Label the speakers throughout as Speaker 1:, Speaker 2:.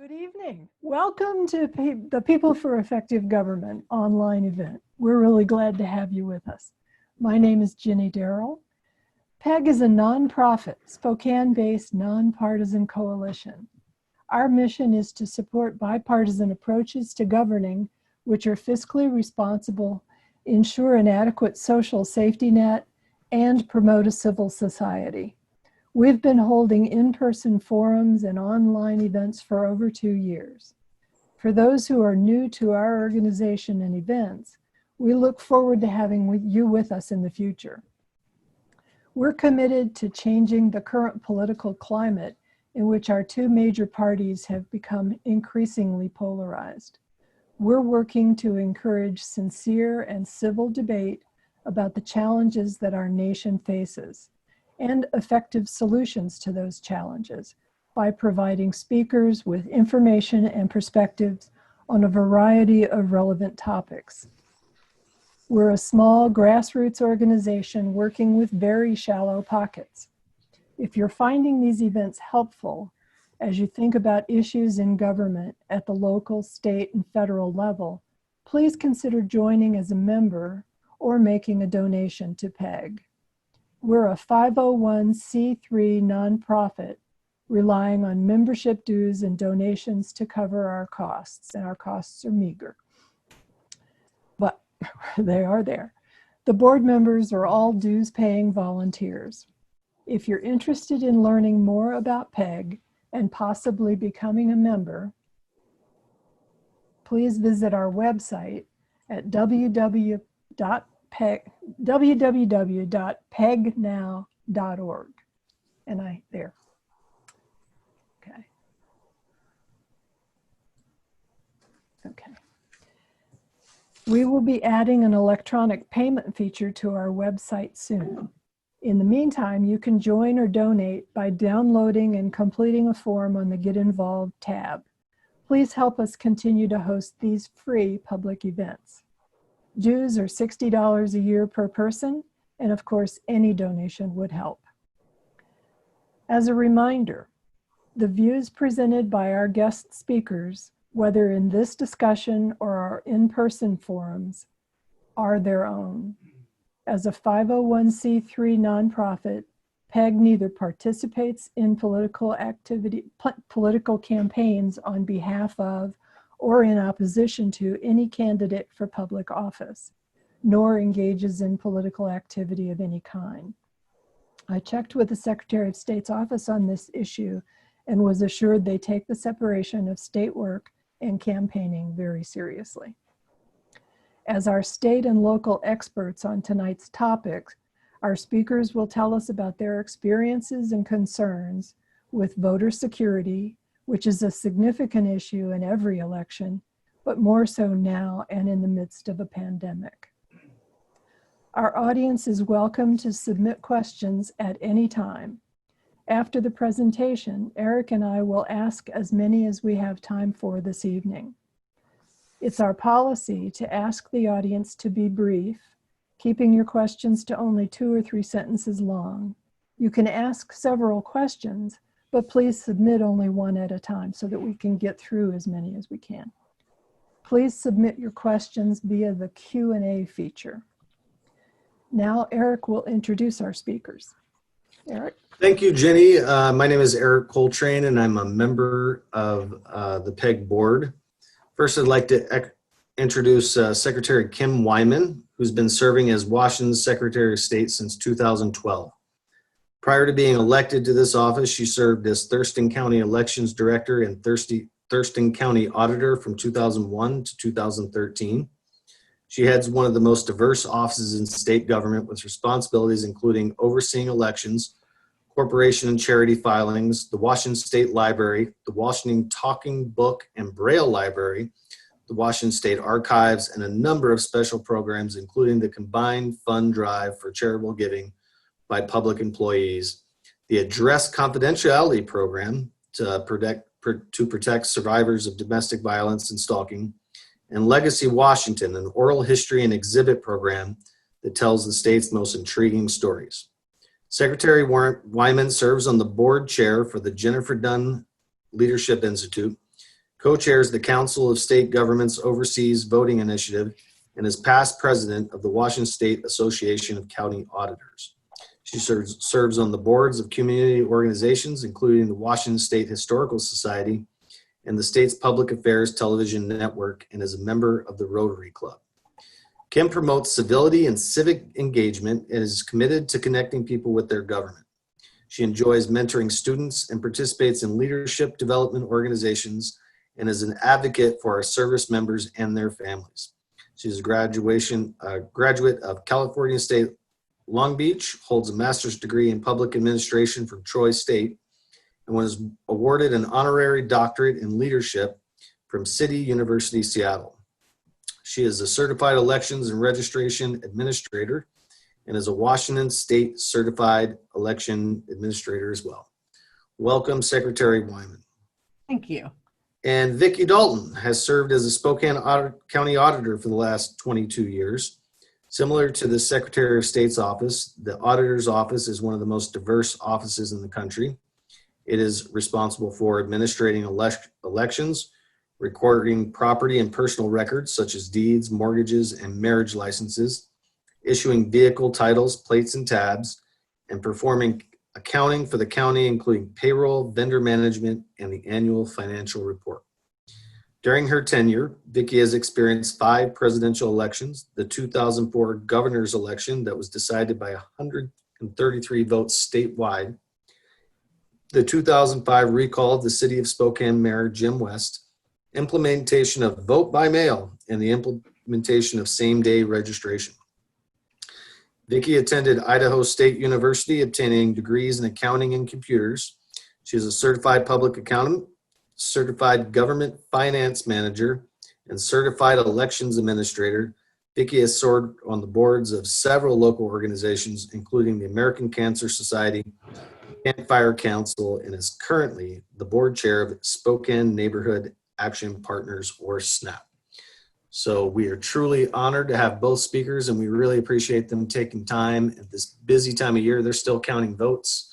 Speaker 1: Good evening. Welcome to the People for Effective Government online event. We're really glad to have you with us. My name is Ginny Darrell. PEG is a nonprofit, Spokane-based nonpartisan coalition. Our mission is to support bipartisan approaches to governing, which are fiscally responsible, ensure an adequate social safety net, and promote a civil society. We've been holding in-person forums and online events for over 2 years. For those who are new to our organization and events, we look forward to having you with us in the future. We're committed to changing the current political climate in which our two major parties have become increasingly polarized. We're working to encourage sincere and civil debate about the challenges that our nation faces and effective solutions to those challenges by providing speakers with information and perspectives on a variety of relevant topics. We're a small grassroots organization working with very shallow pockets. If you're finding these events helpful as you think about issues in government at the local, state, and federal level, please consider joining as a member or making a donation to PEG. We're a 501c3 nonprofit relying on membership dues and donations to cover our costs, and our costs are meager, but they are there. The board members are all dues-paying volunteers. If you're interested in learning more about PEG and possibly becoming a member, please visit our website at www.pegnow.org. And there. Okay. Okay. We will be adding an electronic payment feature to our website soon. In the meantime, you can join or donate by downloading and completing a form on the Get Involved tab. Please help us continue to host these free public events. Dues are $60 a year per person, and of course, any donation would help. As a reminder, the views presented by our guest speakers, whether in this discussion or our in-person forums, are their own. As a 501c3 nonprofit, PEG neither participates in political campaigns on behalf of or in opposition to any candidate for public office, nor engages in political activity of any kind. I checked with the Secretary of State's office on this issue and was assured they take the separation of state work and campaigning very seriously. As our state and local experts on tonight's topics, our speakers will tell us about their experiences and concerns with voter security, which is a significant issue in every election, but more so now and in the midst of a pandemic. Our audience is welcome to submit questions at any time. After the presentation, Eric and I will ask as many as we have time for this evening. It's our policy to ask the audience to be brief, keeping your questions to only 2 or 3 sentences long. You can ask several questions, but please submit only one at a time so that we can get through as many as we can. Please submit your questions via the Q&A feature. Now, Eric will introduce our speakers. Eric?
Speaker 2: Thank you, Jenny. My name is Eric Coltrane, and I'm a member of the PEG board. First, I'd like to introduce Secretary Kim Wyman, who's been serving as Washington's Secretary of State since 2012. Prior to being elected to this office, she served as Thurston County Elections Director and Thurston County Auditor from 2001 to 2013. She heads one of the most diverse offices in state government with responsibilities including overseeing elections, corporation and charity filings, the Washington State Library, the Washington Talking Book and Braille Library, the Washington State Archives, and a number of special programs, including the Combined Fund Drive for Charitable Giving by Public Employees, the Address Confidentiality Program to protect survivors of domestic violence and stalking, and Legacy Washington, an oral history and exhibit program that tells the state's most intriguing stories. Secretary Wyman serves on the board chair for the Jennifer Dunn Leadership Institute. co-chairs the Council of State Governments Overseas Voting Initiative, and is past president of the Washington State Association of County Auditors. She serves on the boards of community organizations, including the Washington State Historical Society and the state's Public Affairs Television Network, and is a member of the Rotary Club. Kim promotes civility and civic engagement and is committed to connecting people with their government. She enjoys mentoring students and participates in leadership development organizations and is an advocate for our service members and their families. She's a graduate of California State Long Beach, holds a master's degree in public administration from Troy State, and was awarded an honorary doctorate in leadership from City University, Seattle. She is a certified elections and registration administrator and is a Washington State certified election administrator as well. Welcome, Secretary Wyman.
Speaker 3: Thank you.
Speaker 2: And Vicky Dalton has served as a Spokane County Auditor for the last 22 years. Similar to the Secretary of State's office, the Auditor's office is one of the most diverse offices in the country. It is responsible for administrating elections, recording property and personal records such as deeds, mortgages, and marriage licenses, issuing vehicle titles, plates, and tabs, and performing accounting for the county, including payroll, vendor management, and the annual financial report. During her tenure, Vicky has experienced 5 presidential elections, the 2004 governor's election that was decided by 133 votes statewide, the 2005 recall of the City of Spokane Mayor Jim West, implementation of vote by mail, and the implementation of same-day registration. Vicky attended Idaho State University, obtaining degrees in accounting and computers. She is a certified public accountant, certified government finance manager, and certified elections administrator. Vicky has served on the boards of several local organizations, including the American Cancer Society, Campfire Council, and is currently the board chair of Spokane Neighborhood Action Partners, or SNAP. So we are truly honored to have both speakers, and we really appreciate them taking time at this busy time of year. They're still counting votes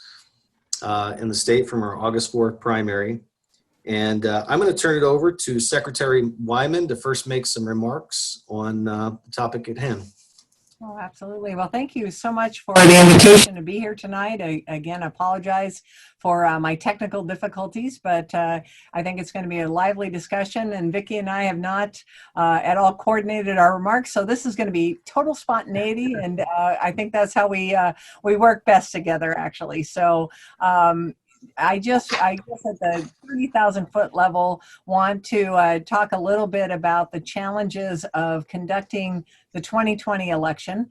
Speaker 2: in the state from our August 4th primary. And I'm going to turn it over to Secretary Wyman to first make some remarks on the topic at hand.
Speaker 3: Oh, absolutely. Well, thank you so much for the invitation to be here tonight. I again apologize for my technical difficulties, but I think it's going to be a lively discussion. And Vicky and I have not at all coordinated our remarks, so this is going to be total spontaneity, and I think that's how we work best together, actually. So. I guess at the 30,000 foot level, want to talk a little bit about the challenges of conducting the 2020 election.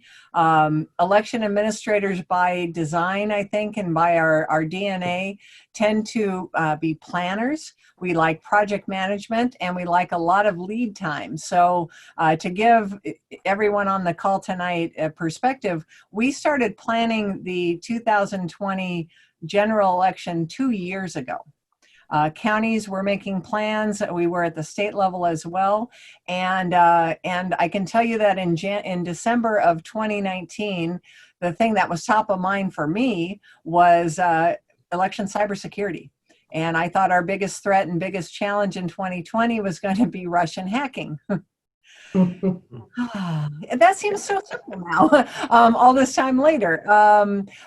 Speaker 3: Election administrators by design, I think, and by our DNA, tend to be planners. We like project management, and we like a lot of lead time. So to give everyone on the call tonight a perspective, we started planning the 2020 general election 2 years ago. Counties were making plans. We were at the state level as well. And I can tell you that in December of 2019, the thing that was top of mind for me was election cybersecurity. And I thought our biggest threat and biggest challenge in 2020 was going to be Russian hacking. That seems so simple now, all this time later.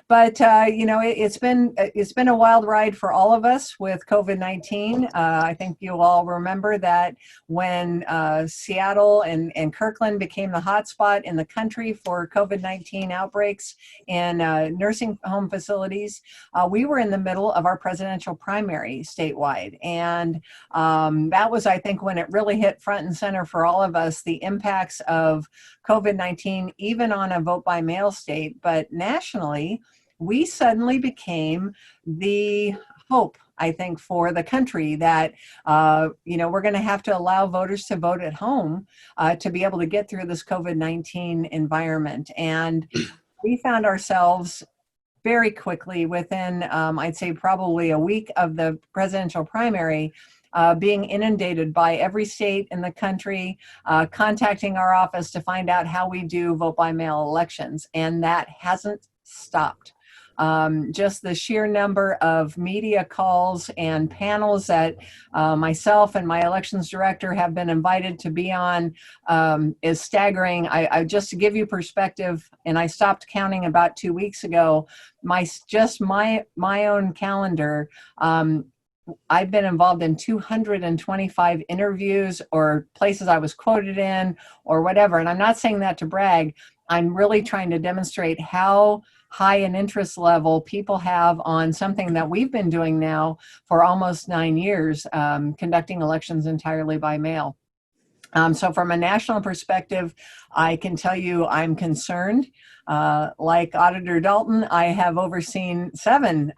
Speaker 3: But you know, it's been a wild ride for all of us with COVID-19. I think you all remember that when Seattle and Kirkland became the hotspot in the country for COVID-19 outbreaks in nursing home facilities, we were in the middle of our presidential primary statewide, and that was, I think, when it really hit front and center for all of us, the impacts of COVID-19, even on a vote by mail state. But nationally, we suddenly became the hope, I think, for the country that, you know, we're going to have to allow voters to vote at home to be able to get through this COVID-19 environment. And we found ourselves very quickly within, I'd say probably a week of the presidential primary, being inundated by every state in the country, contacting our office to find out how we do vote by mail elections. And that hasn't stopped. just the sheer number of media calls and panels that myself and my elections director have been invited to be on is staggering. I just to give you perspective, and I stopped counting about 2 weeks ago, my own calendar, I've been involved in 225 interviews or places I was quoted in or whatever. And I'm not saying that to brag. I'm really trying to demonstrate how high an interest level people have on something that we've been doing now for almost 9 years, conducting elections entirely by mail. So from a national perspective, I can tell you I'm concerned. Like Auditor Dalton, I have overseen 7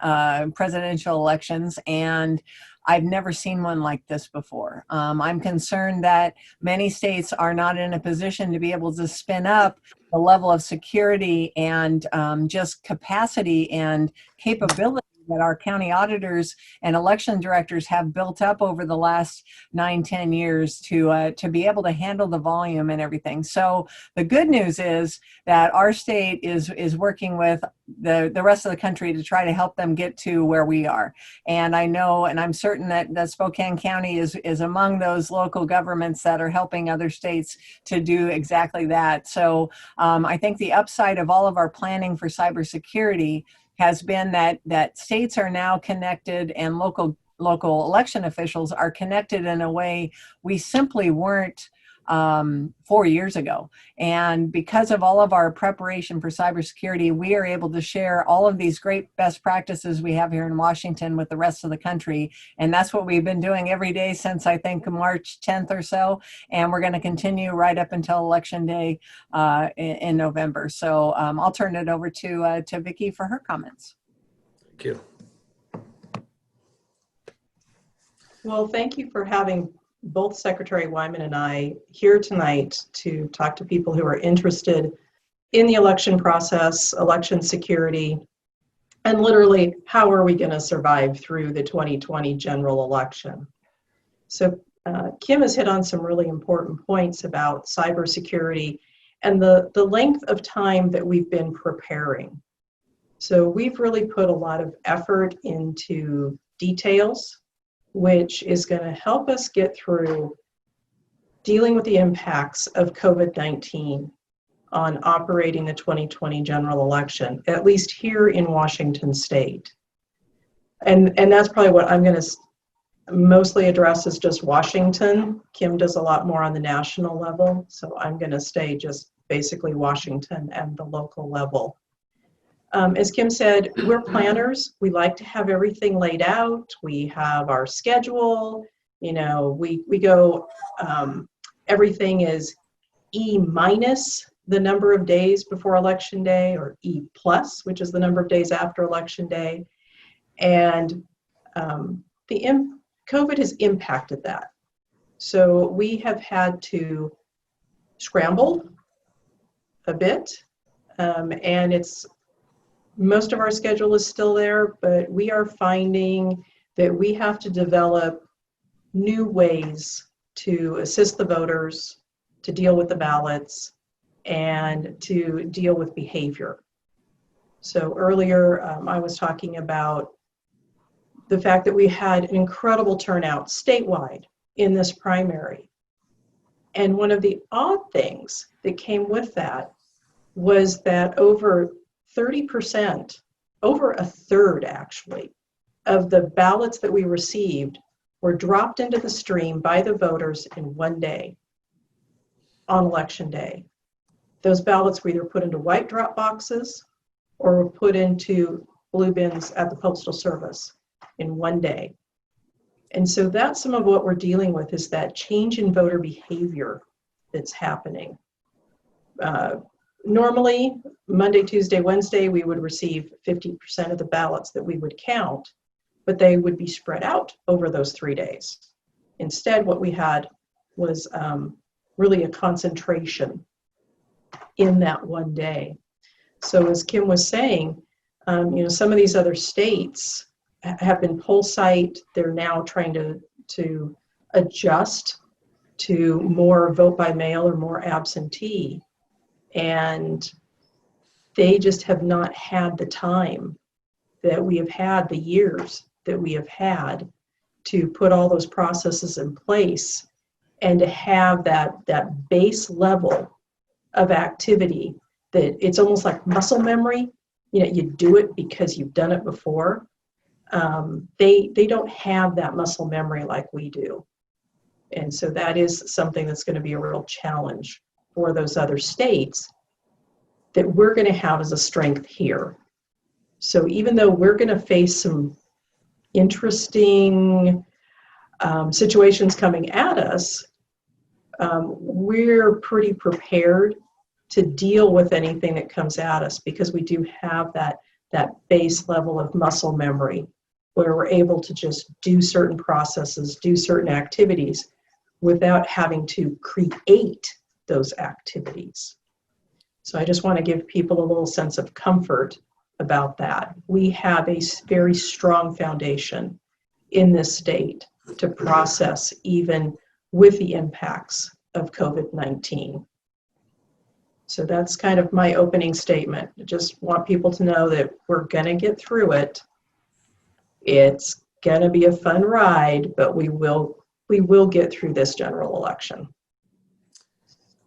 Speaker 3: presidential elections, and I've never seen one like this before. I'm concerned that many states are not in a position to be able to spin up the level of security and just capacity and capability that our county auditors and election directors have built up over the last 9-10 years to be able to handle the volume and everything. So the good news is that our state is working with the rest of the country to try to help them get to where we are. And I know, and I'm certain that Spokane County is among those local governments that are helping other states to do exactly that. So I think the upside of all of our planning for cybersecurity has been that states are now connected and local election officials are connected in a way we simply weren't 4 years ago. And because of all of our preparation for cybersecurity, we are able to share all of these great best practices we have here in Washington with the rest of the country. And that's what we've been doing every day since, I think, March 10th or so. And we're going to continue right up until Election Day in November. So I'll turn it over to Vicky for her comments.
Speaker 2: Thank you.
Speaker 4: Well, thank you for having both Secretary Wyman and I here tonight to talk to people who are interested in the election process, election security, and literally how are we going to survive through the 2020 general election. So Kim has hit on some really important points about cybersecurity and the length of time that we've been preparing. So we've really put a lot of effort into details, which is going to help us get through dealing with the impacts of COVID-19 on operating the 2020 general election, at least here in Washington State. And that's probably what I'm going to mostly address is just Washington. Kim does a lot more on the national level, so I'm going to stay just basically Washington and the local level. As Kim said, we're planners. We like to have everything laid out. We have our schedule. You know, we go, everything is E minus the number of days before Election Day, or E plus, which is the number of days after Election Day. And COVID has impacted that. So we have had to scramble a bit, and most of our schedule is still there, but we are finding that we have to develop new ways to assist the voters, to deal with the ballots, and to deal with behavior. So earlier, I was talking about the fact that we had an incredible turnout statewide in this primary. And one of the odd things that came with that was that over 30%, over a third actually, of the ballots that we received were dropped into the stream by the voters in one day on Election Day. Those ballots were either put into white drop boxes or were put into blue bins at the Postal Service in one day. And so that's some of what we're dealing with, is that change in voter behavior that's happening. Normally, Monday, Tuesday, Wednesday, we would receive 50% of the ballots that we would count, but they would be spread out over those 3 days. Instead, what we had was really a concentration in that one day. So as Kim was saying, some of these other states have been poll site. They're now trying to adjust to more vote by mail or more absentee. And they just have not had the time that we have had, the years that we have had to put all those processes in place and to have that base level of activity, that it's almost like muscle memory. You know, you do it because you've done it before. They don't have that muscle memory like we do. And so that is something that's going to be a real challenge for those other states that we're going to have as a strength here. So even though we're going to face some interesting situations coming at us, we're pretty prepared to deal with anything that comes at us because we do have that base level of muscle memory where we're able to just do certain processes, do certain activities without having to create those activities. So I just want to give people a little sense of comfort about that. We have a very strong foundation in this state to process even with the impacts of COVID-19. So that's kind of my opening statement. I just want people to know that we're going to get through it. It's going to be a fun ride, but we will get through this general election.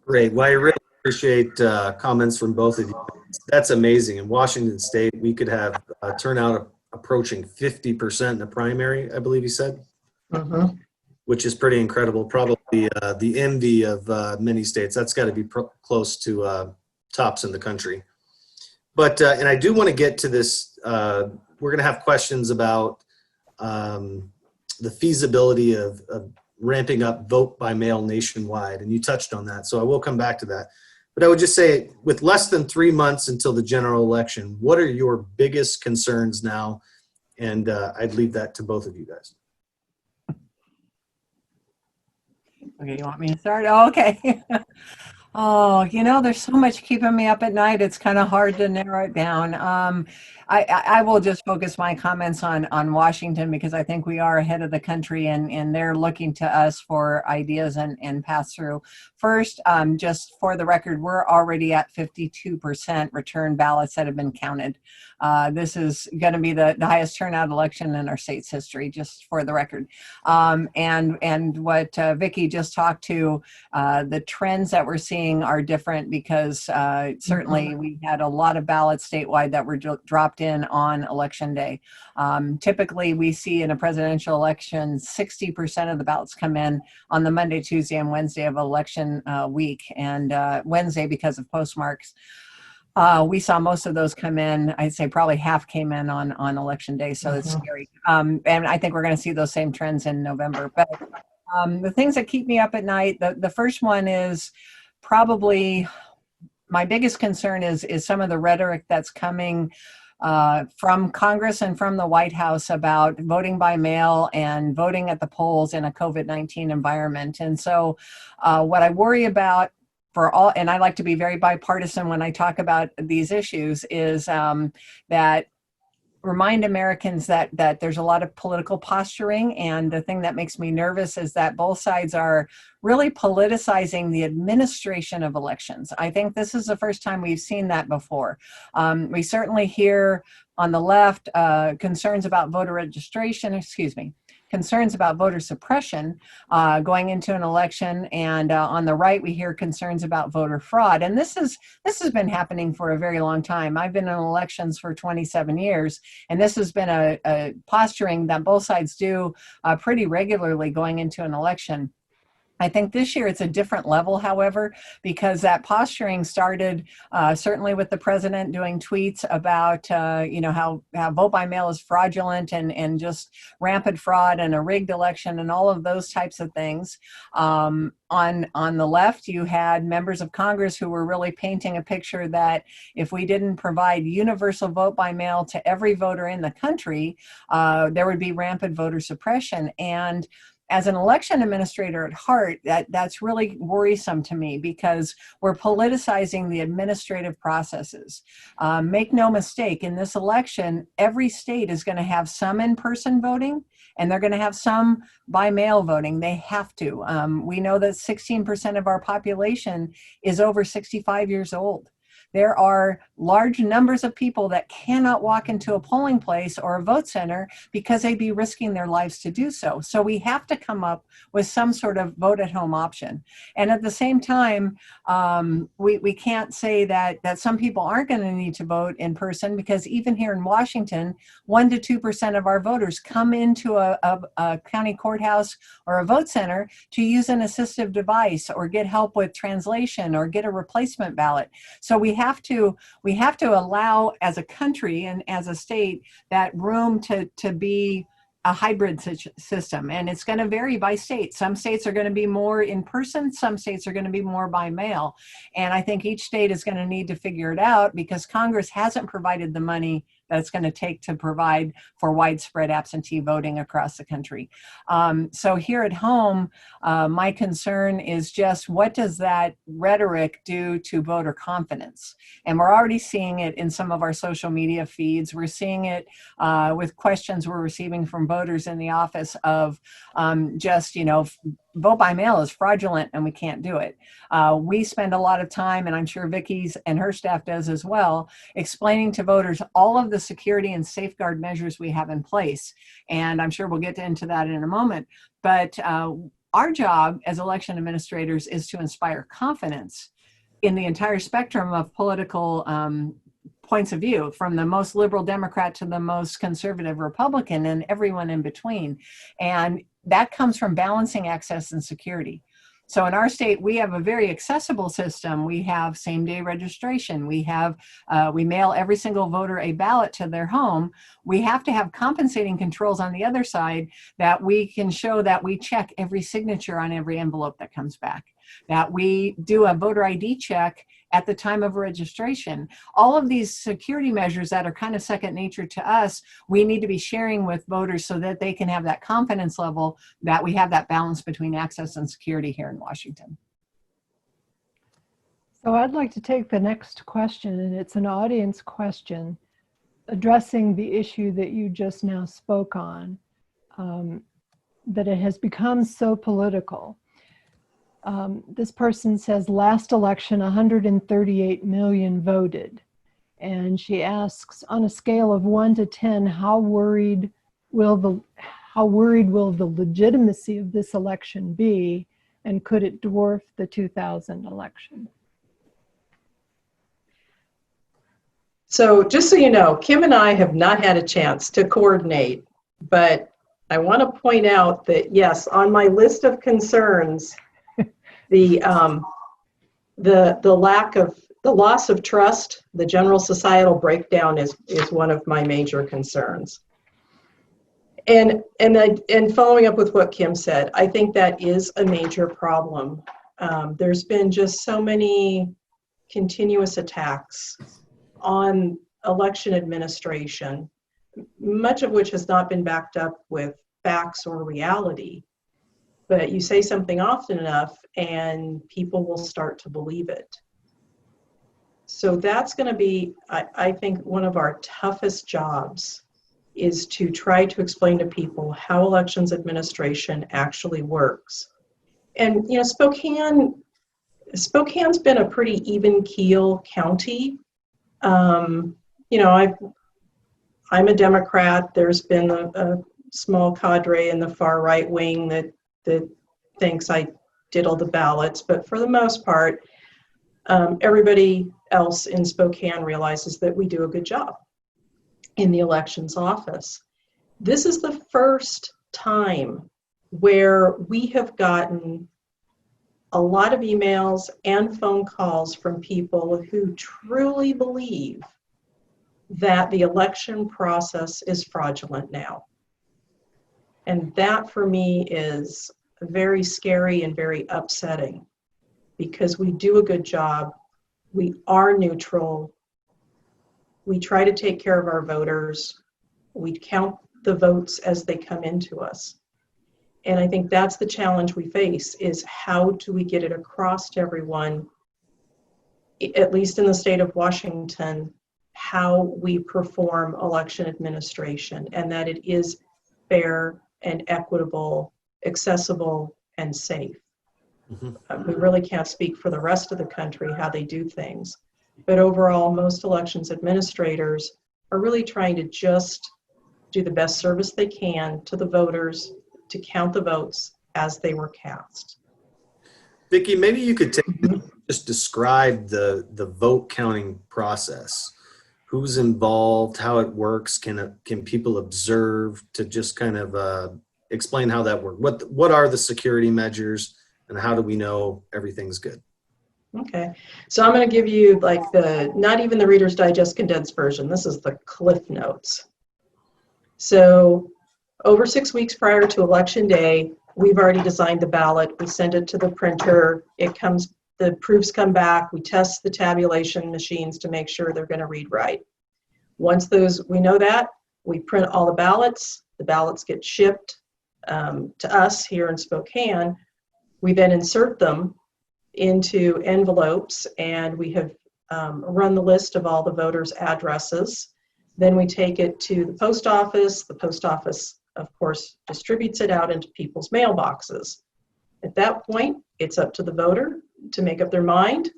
Speaker 2: Great. Well, I really appreciate comments from both of you. That's amazing. In Washington State, we could have a turnout approaching 50% in the primary, I believe you said, which is pretty incredible. Probably the envy of many states. That's got to be close to tops in the country. But, and I do want to get to this. We're going to have questions about the feasibility of ramping up vote by mail nationwide, and you touched on that, so I will come back to that. But I would just say, with less than 3 months until the general election, what are your biggest concerns now? And I'd leave that to both of you guys.
Speaker 3: Okay, you want me to start? Oh, okay. Oh, you know, there's so much keeping me up at night. It's kind of hard to narrow it down. I will just focus my comments on Washington because I think we are ahead of the country and they're looking to us for ideas and pass through. First, just for the record, we're already at 52% return ballots that have been counted. This is going to be the highest turnout election in our state's history, just for the record. And what Vicky just talked to, the trends that we're seeing are different because certainly we had a lot of ballots statewide that were dropped in on election day. Typically, we see in a presidential election, 60% of the ballots come in on the Monday, Tuesday, and Wednesday of election week, and Wednesday because of postmarks. We saw most of those come in. I'd say probably half came in on election day, so it's scary. And I think we're going to see those same trends in November. But the things that keep me up at night, the first one is probably my biggest concern is some of the rhetoric that's coming from Congress and from the White House about voting by mail and voting at the polls in a COVID-19 environment. And so what I worry about for all, and I like to be very bipartisan when I talk about these issues, is that remind Americans that there's a lot of political posturing, and the thing that makes me nervous is that both sides are really politicizing the administration of elections. I think this is the first time we've seen that before. We certainly hear on the left concerns about voter registration, concerns about voter suppression going into an election, and on the right we hear concerns about voter fraud. And this has been happening for a very long time. I've been in elections for 27 years, and this has been a posturing that both sides do pretty regularly going into an election. I think this year it's a different level, however, because that posturing started certainly with the president doing tweets about how vote by mail is fraudulent and just rampant fraud and a rigged election and all of those types of things. On the left, you had members of Congress who were really painting a picture that if we didn't provide universal vote by mail to every voter in the country, there would be rampant voter suppression. And as an election administrator at heart, that's really worrisome to me because we're politicizing the administrative processes. Make no mistake, in this election, every state is going to have some in-person voting and they're going to have some by mail voting. They have to. We know that 16% of our population is over 65 years old. there are large numbers of people that cannot walk into a polling place or a vote center because they'd be risking their lives to do so. So we have to come up with some sort of vote at home option. And at the same time, we can't say that some people aren't going to need to vote in person, because even here in Washington, 1 to 2% of our voters come into a county courthouse or a vote center to use an assistive device or get help with translation or get a replacement ballot. So we have to allow, as a country and as a state, that room to be a hybrid system. And it's going to vary by state. Some states are going to be more in person. Some states are going to be more by mail. And I think each state is going to need to figure it out, because Congress hasn't provided the money that it's going to take to provide for widespread absentee voting across the country. So here at home, my concern is just, what does that rhetoric do to voter confidence? And we're already seeing it in some of our social media feeds. We're seeing it with questions we're receiving from voters in the office of just, vote by mail is fraudulent and we can't do it. We spend a lot of time, and I'm sure Vicky's and her staff does as well, explaining to voters all of the security and safeguard measures we have in place. And I'm sure we'll get into that in a moment. But our job as election administrators is to inspire confidence in the entire spectrum of political points of view, from the most liberal Democrat to the most conservative Republican and everyone in between. And that comes from balancing access and security. So in our state, we have a very accessible system. We have same-day registration. We mail every single voter a ballot to their home. We have to have compensating controls on the other side, that we can show that we check every signature on every envelope that comes back, that we do a voter ID check at the time of registration. All of these security measures that are kind of second nature to us, we need to be sharing with voters so that they can have that confidence level that we have that balance between access and security here in Washington.
Speaker 1: So I'd like to take the next question, and it's an audience question addressing the issue that you just now spoke on, that it has become so political. This person says, last election, 138 million voted. And she asks, on a scale of 1 to 10, how worried will the legitimacy of this election be? And could it dwarf the 2000 election?
Speaker 4: So just so you know, Kim and I have not had a chance to coordinate, but I want to point out that, yes, on my list of concerns, the loss of trust, the general societal breakdown is one of my major concerns. And following up with what Kim said, I think that is a major problem. There's been just so many continuous attacks on election administration, much of which has not been backed up with facts or reality. But you say something often enough and people will start to believe it. So that's going to be, I think, one of our toughest jobs, is to try to explain to people how elections administration actually works. And, Spokane's been a pretty even keel county. I'm a Democrat. There's been a small cadre in the far right wing that thinks I did all the ballots, but for the most part, everybody else in Spokane realizes that we do a good job in the elections office. This is the first time where we have gotten a lot of emails and phone calls from people who truly believe that the election process is fraudulent now. And that for me is very scary and very upsetting, because we do a good job. We are neutral. We try to take care of our voters. We count the votes as they come into us. And I think that's the challenge we face, is how do we get it across to everyone, at least in the state of Washington, how we perform election administration, and that it is fair and equitable, accessible, and safe. Mm-hmm. We really can't speak for the rest of the country, how they do things. But overall, most elections administrators are really trying to just do the best service they can to the voters to count the votes as they were cast.
Speaker 2: Vicki, maybe you could just describe the vote counting process. Who's involved, how it works, can people observe, to just kind of explain how that works? What are the security measures, and how do we know everything's good?
Speaker 4: Okay, so I'm going to give you like not even the Reader's Digest condensed version. This is the Cliff Notes. So over 6 weeks prior to Election Day, we've already designed the ballot. We send it to the printer. The proofs come back. We test the tabulation machines to make sure they're going to read right. Once we know that, we print all the ballots. The ballots get shipped to us here in Spokane. We then insert them into envelopes, and we have run the list of all the voters' addresses. Then we take it to the post office. The post office, of course, distributes it out into people's mailboxes. At that point, it's up to the voter to make up their mind,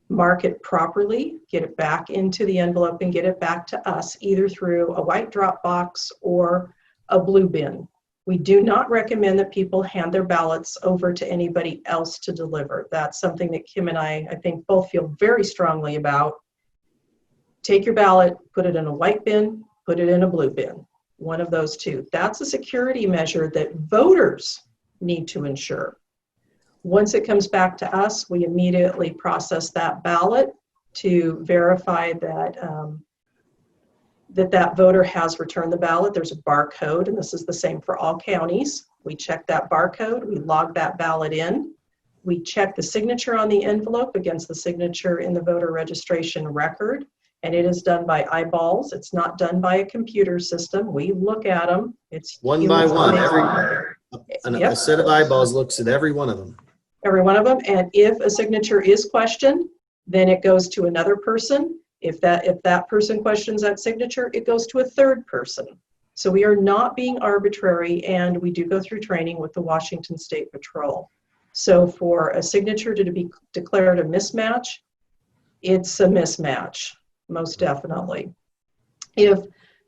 Speaker 4: mark it properly, get it back into the envelope, and get it back to us, either through a white drop box or a blue bin. We do not recommend that people hand their ballots over to anybody else to deliver. That's something that Kim and I think, both feel very strongly about. Take your ballot, put it in a white bin, put it in a blue bin, one of those two. That's a security measure that voters need to ensure. Once it comes back to us, we immediately process that ballot to verify that that voter has returned the ballot. There's a barcode, and this is the same for all counties. We check that barcode, we log that ballot in, we check the signature on the envelope against the signature in the voter registration record, and it is done by eyeballs. It's not done by a computer system. We look at them. It's
Speaker 2: one by one.
Speaker 4: Yep.
Speaker 2: A set of eyeballs looks at every one of them.
Speaker 4: Every one of them, and if a signature is questioned, then it goes to another person. If that person questions that signature, it goes to a third person. So we are not being arbitrary, and we do go through training with the Washington State Patrol. So for a signature to be declared a mismatch, it's a mismatch, most definitely. If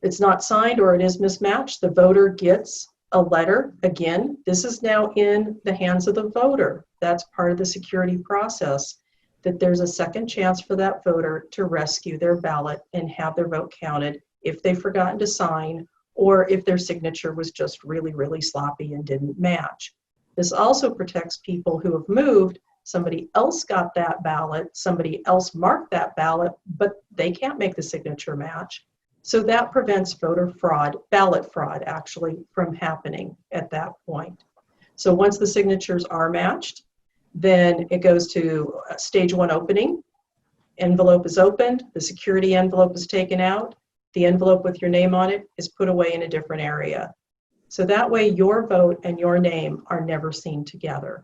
Speaker 4: it's not signed or it is mismatched, the voter gets a letter. Again, this is now in the hands of the voter. That's part of the security process, that there's a second chance for that voter to rescue their ballot and have their vote counted if they've forgotten to sign, or if their signature was just really, really sloppy and didn't match. This also protects people who have moved. Somebody else got that ballot, somebody else marked that ballot, but they can't make the signature match. So that prevents voter fraud, ballot fraud actually, from happening at that point. So once the signatures are matched, then it goes to stage one opening. Envelope is opened, the security envelope is taken out, the envelope with your name on it is put away in a different area. So that way your vote and your name are never seen together.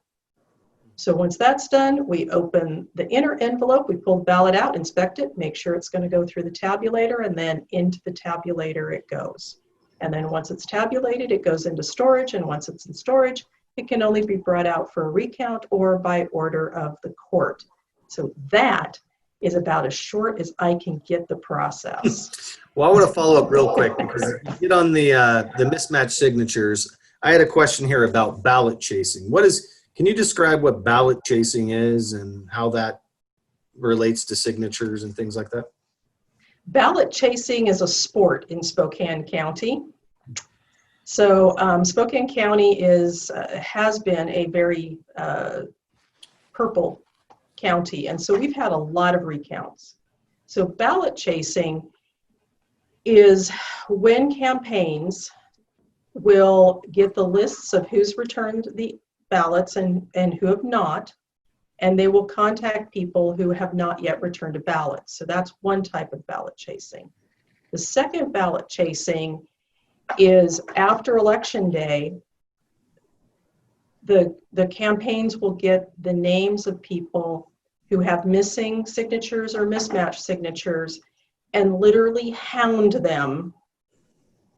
Speaker 4: So once that's done, we open the inner envelope, we pull the ballot out, inspect it, make sure it's going to go through the tabulator, and then into the tabulator it goes. And then once it's tabulated, it goes into storage, and once it's in storage, it can only be brought out for a recount or by order of the court. So that is about as short as I can get the process.
Speaker 2: Well, I want to follow up real quick, because you get on the mismatched signatures. I had a question here about ballot chasing. Can you describe what ballot chasing is and how that relates to signatures and things like that?
Speaker 4: Ballot chasing is a sport in Spokane County. So Spokane County has been a very purple county, and so we've had a lot of recounts. So ballot chasing is when campaigns will get the lists of who's returned the ballots and who have not, and they will contact people who have not yet returned a ballot. So that's one type of ballot chasing. The second ballot chasing is after Election Day. The campaigns will get the names of people who have missing signatures or mismatched signatures and literally hound them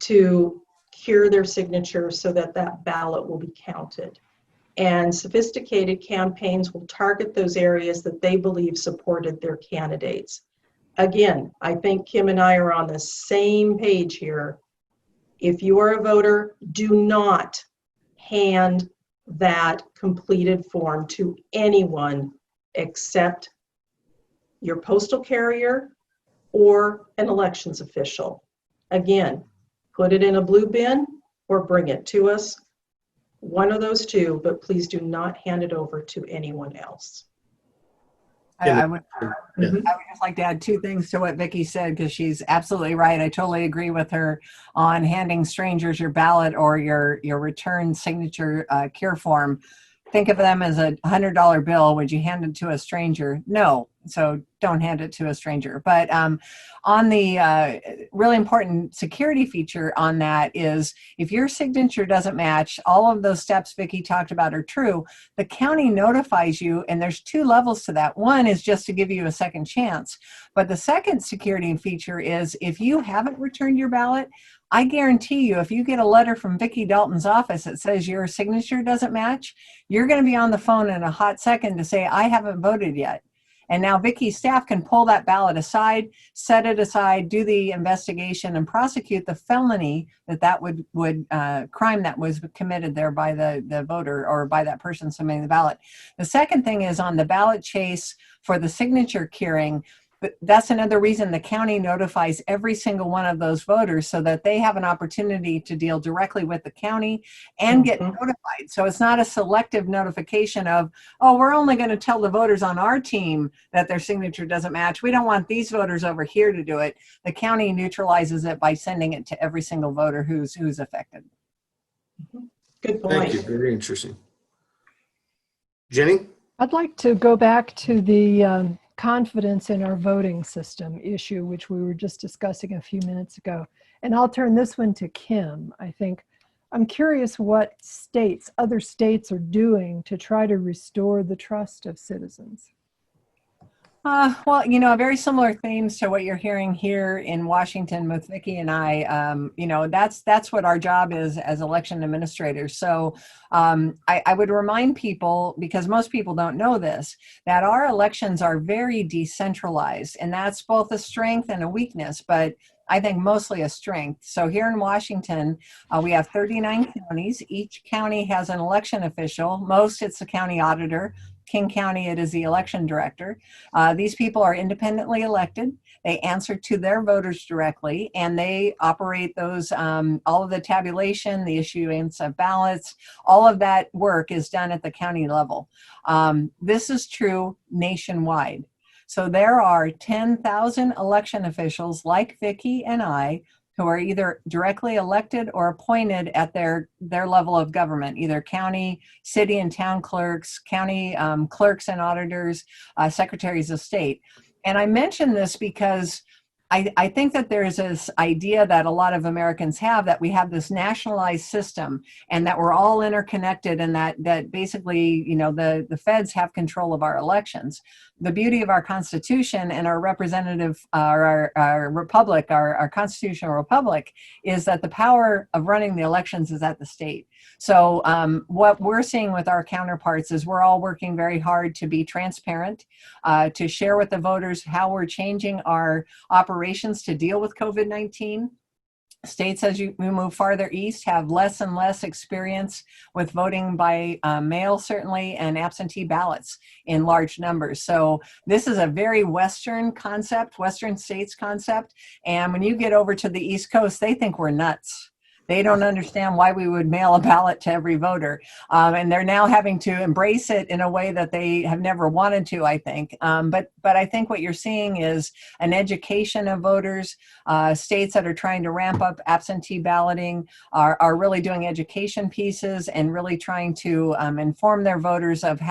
Speaker 4: to cure their signature so that that ballot will be counted. And sophisticated campaigns will target those areas that they believe supported their candidates. again, I think Kim and I are on the same page here. If you are a voter, do not hand that completed form to anyone except your postal carrier or an elections official. Again, put it in a blue bin or bring it to us. One of those two, but please do not hand it over to anyone else.
Speaker 3: I would
Speaker 2: Yeah.
Speaker 3: I would just like to add two things to what Vicky said, because she's absolutely right. I totally agree with her on handing strangers your ballot or your return signature cure form. Think of them as a $100 bill. Would you hand it to a stranger? No. So don't hand it to a stranger. But on the really important security feature on that is, if your signature doesn't match, all of those steps Vicky talked about are true. The county notifies you, and there's two levels to that. One is just to give you a second chance. But the second security feature is, if you haven't returned your ballot, I guarantee you, if you get a letter from Vicky Dalton's office that says your signature doesn't match, you're going to be on the phone in a hot second to say, I haven't voted yet. And now Vicky's staff can pull that ballot aside, set it aside, do the investigation, and prosecute the felony that would crime that was committed there by the voter or by that person submitting the ballot. The second thing is on the ballot chase for the signature curing. But that's another reason the county notifies every single one of those voters, so that they have an opportunity to deal directly with the county and get notified. So it's not a selective notification of, oh, we're only going to tell the voters on our team that their signature doesn't match. We don't want these voters over here to do it. The county neutralizes it by sending it to every single voter who's affected.
Speaker 4: Good point.
Speaker 2: Thank you. Very interesting. Jenny?
Speaker 1: I'd like to go back to the confidence in our voting system issue, which we were just discussing a few minutes ago. And I'll turn this one to Kim. I'm curious what other states are doing to try to restore the trust of citizens.
Speaker 3: Well, a very similar themes to what you're hearing here in Washington with Vicky and I. That's what our job is as election administrators. So I would remind people, because most people don't know this, that our elections are very decentralized, and that's both a strength and a weakness, but I think mostly a strength. So here in Washington, we have 39 counties. Each county has an election official. Most, it's the county auditor. King County, it is the election director. These people are independently elected. They answer to their voters directly, and they operate those, all of the tabulation, the issuance of ballots, all of that work is done at the county level. This is true nationwide. So there are 10,000 election officials like Vicky and I who are either directly elected or appointed at their level of government, either county, city and town clerks, county clerks and auditors, secretaries of state. And I mention this because I think that there's this idea that a lot of Americans have, that we have this nationalized system and that we're all interconnected, and that basically, the feds have control of our elections. The beauty of our Constitution and our representative, our republic, our constitutional republic, is that the power of running the elections is at the state. So what we're seeing with our counterparts is we're all working very hard to be transparent, to share with the voters how we're changing our operations to deal with COVID-19. States, as we move farther east, have less and less experience with voting by mail, certainly, and absentee ballots in large numbers. So this is a very Western concept, Western states concept. And when you get over to the East Coast, they think we're nuts. They don't understand why we would mail a ballot to every voter. And they're now having to embrace it in a way that they have never wanted to, I think. But I think what you're seeing is an education of voters. States that are trying to ramp up absentee balloting are really doing education pieces and really trying to inform their voters of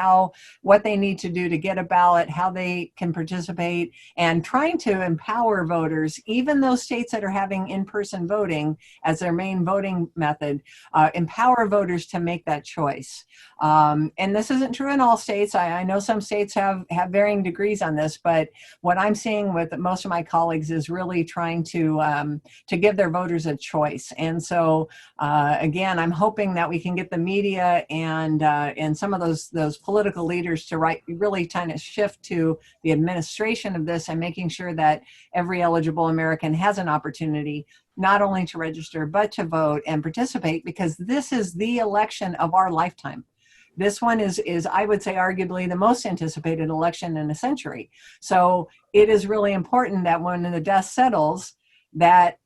Speaker 3: what they need to do to get a ballot, how they can participate, and trying to empower voters, even those states that are having in-person voting as their main voting method, empower voters to make that choice. And this isn't true in all states. I know some states have varying degrees on this, but what I'm seeing with most of my colleagues is really trying to give their voters a choice. And so, again, I'm hoping that we can get the media and some of those political leaders to really kind of shift to the administration of this and making sure that every eligible American has an opportunity not only to register, but to vote and participate, because this is the election of our lifetime. This one is I would say, arguably the most anticipated election in a century. So it is really important that when the dust settles, that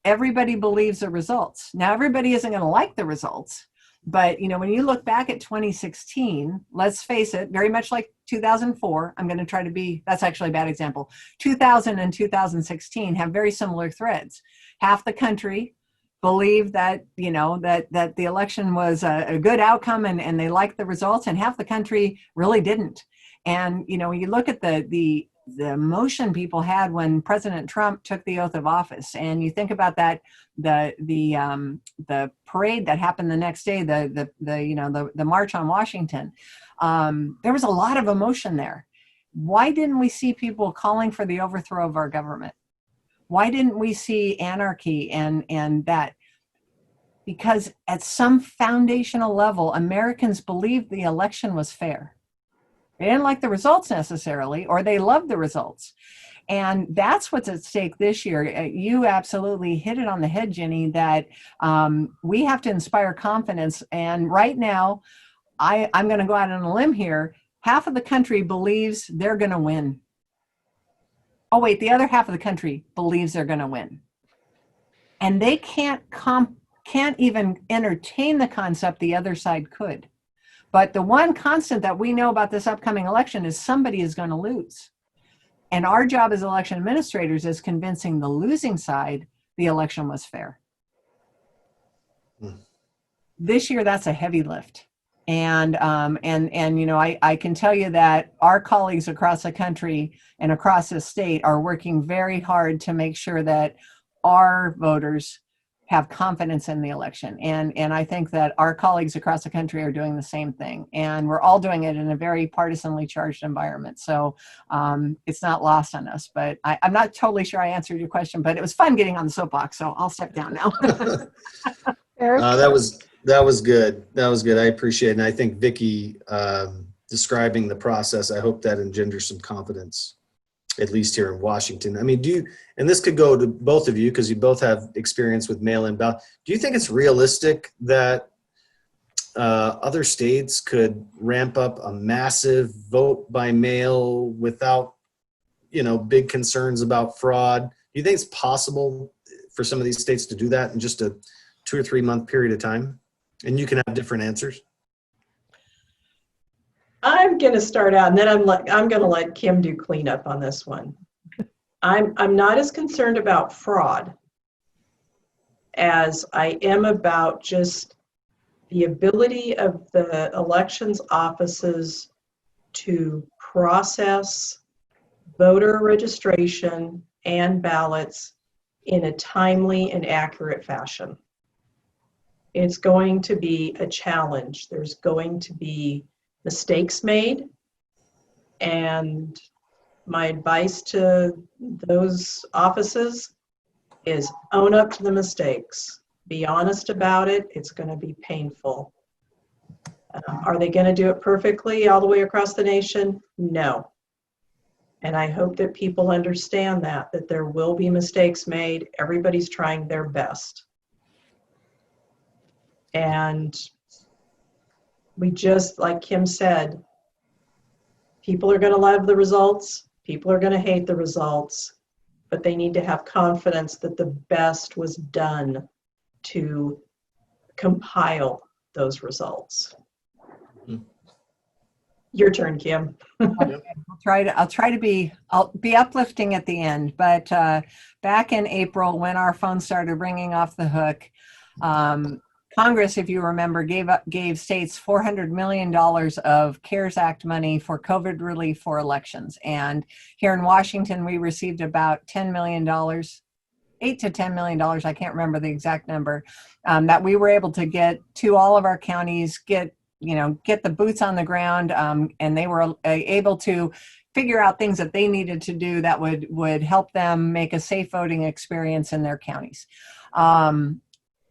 Speaker 3: everybody believes the results. Now, everybody isn't going to like the results, but when you look back at 2016, let's face it, very much like 2004, I'm going to try to be, that's actually a bad example. 2000 and 2016 have very similar threads. Half the country believed that, that the election was a good outcome and they liked the results, and half the country really didn't. And, when you look at the emotion people had when President Trump took the oath of office, and you think about that, the parade that happened the next day, the March on Washington, there was a lot of emotion there. Why didn't we see people calling for the overthrow of our government? Why didn't we see anarchy and that? Because at some foundational level, Americans believed the election was fair. They didn't like the results necessarily, or they loved the results. And that's what's at stake this year. You absolutely hit it on the head, Ginny, that we have to inspire confidence. And right now, I'm going to go out on a limb here. Half of the country believes they're going to win. Oh, wait, the other half of the country believes they're going to win. And they can't even entertain the concept the other side could. But the one constant that we know about this upcoming election is somebody is going to lose. And our job as election administrators is convincing the losing side the election was fair. This year, that's a heavy lift. And I can tell you that our colleagues across the country and across the state are working very hard to make sure that our voters have confidence in the election. And I think that our colleagues across the country are doing the same thing. And we're all doing it in a very partisanly charged environment. So it's not lost on us. But I'm not totally sure I answered your question, but it was fun getting on the soapbox. So I'll step down now.
Speaker 1: Eric?
Speaker 2: That was good. That was good. I appreciate it. And I think Vicky describing the process, I hope that engenders some confidence, at least here in Washington. I mean, and this could go to both of you because you both have experience with mail-in ballot. Do you think it's realistic that other states could ramp up a massive vote by mail without, big concerns about fraud? Do you think it's possible for some of these states to do that in just a 2 or 3 month period of time? And you can have different answers.
Speaker 4: I'm going to start out, and then I'm going to let Kim do cleanup on this one. I'm not as concerned about fraud as I am about just the ability of the elections offices to process voter registration and ballots in a timely and accurate fashion. It's going to be a challenge. There's going to be mistakes made, and my advice to those offices is own up to the mistakes. Be honest about it. It's going to be painful. Are they going to do it perfectly all the way across the nation? No. And I hope that people understand that there will be mistakes made. Everybody's trying their best. And we just, like Kim said, people are going to love the results. People are going to hate the results, but they need to have confidence that the best was done to compile those results. Your turn, Kim.
Speaker 3: I'll be uplifting at the end, but back in April when our phone started ringing off the hook, Congress, if you remember, gave states $400 million of CARES Act money for COVID relief for elections. And here in Washington, we received about $10 million. to $10 million. I can't remember the exact number, that we were able to get to all of our counties, get the boots on the ground, and they were able to figure out things that they needed to do that would help them make a safe voting experience in their counties. In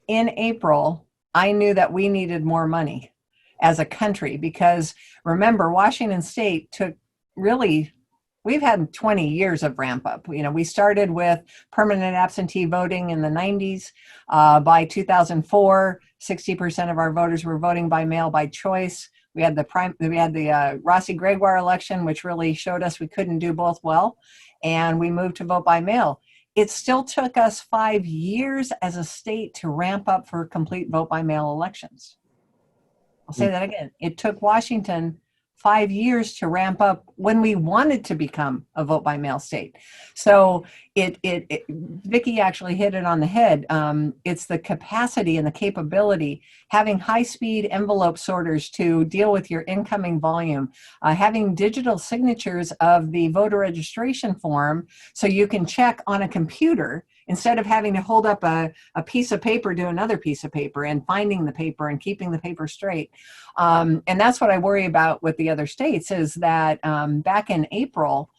Speaker 3: April, I knew that we needed more money as a country, because remember, Washington State took we've had 20 years of ramp up. We started with permanent absentee voting in the 90s. By 2004, 60% of our voters were voting by mail by choice. We had the Rossi Gregoire election, which really showed us we couldn't do both well, and we moved to vote by mail. It still took us 5 years as a state to ramp up for complete vote by mail elections. I'll say that again. It took Washington 5 years to ramp up when we wanted to become a vote by mail state. So Vicky actually hit it on the head. It's the capacity and the capability, having high-speed envelope sorters to deal with your incoming volume, having digital signatures of the voter registration form so you can check on a computer instead of having to hold up a piece of paper to another piece of paper and finding the paper and keeping the paper straight. And that's what I worry about with the other states, is that back in April,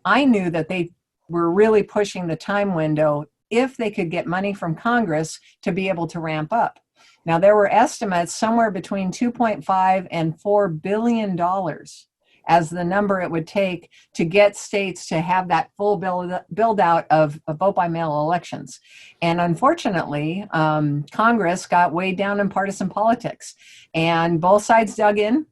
Speaker 3: I knew that they were really pushing the time window if they could get money from Congress to be able to ramp up. Now, there were estimates somewhere between $2.5 and $4 billion as the number it would take to get states to have that full build out of vote by mail elections. And unfortunately, Congress got way down in partisan politics, and both sides dug in.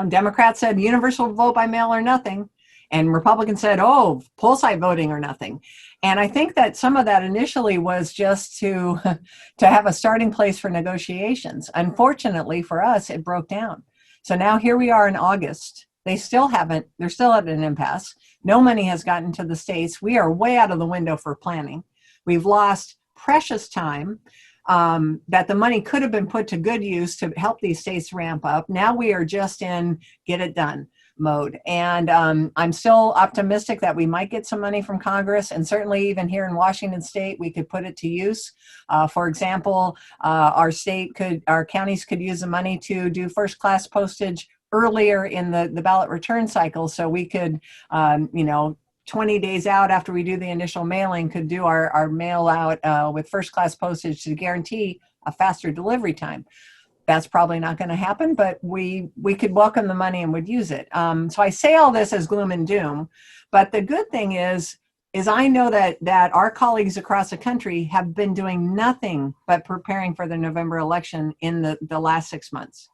Speaker 3: Democrats said universal vote by mail or nothing, and Republicans said, oh, poll site voting or nothing. And I think that some of that initially was just to have a starting place for negotiations. Unfortunately for us, it broke down. So now here we are in August. They're still at an impasse. No money has gotten to the states. We are way out of the window for planning. We've lost precious time that the money could have been put to good use to help these states ramp up. Now we are just in get it done mode. And I'm still optimistic that we might get some money from Congress, and certainly even here in Washington State, we could put it to use. For example, our counties could use the money to do first class postage earlier in the ballot return cycle. So we could, 20 days out after we do the initial mailing, could do our mail out with first class postage to guarantee a faster delivery time. That's probably not going to happen, but we could welcome the money and would use it. So I say all this as gloom and doom, but the good thing is I know that our colleagues across the country have been doing nothing but preparing for the November election in the last 6 months.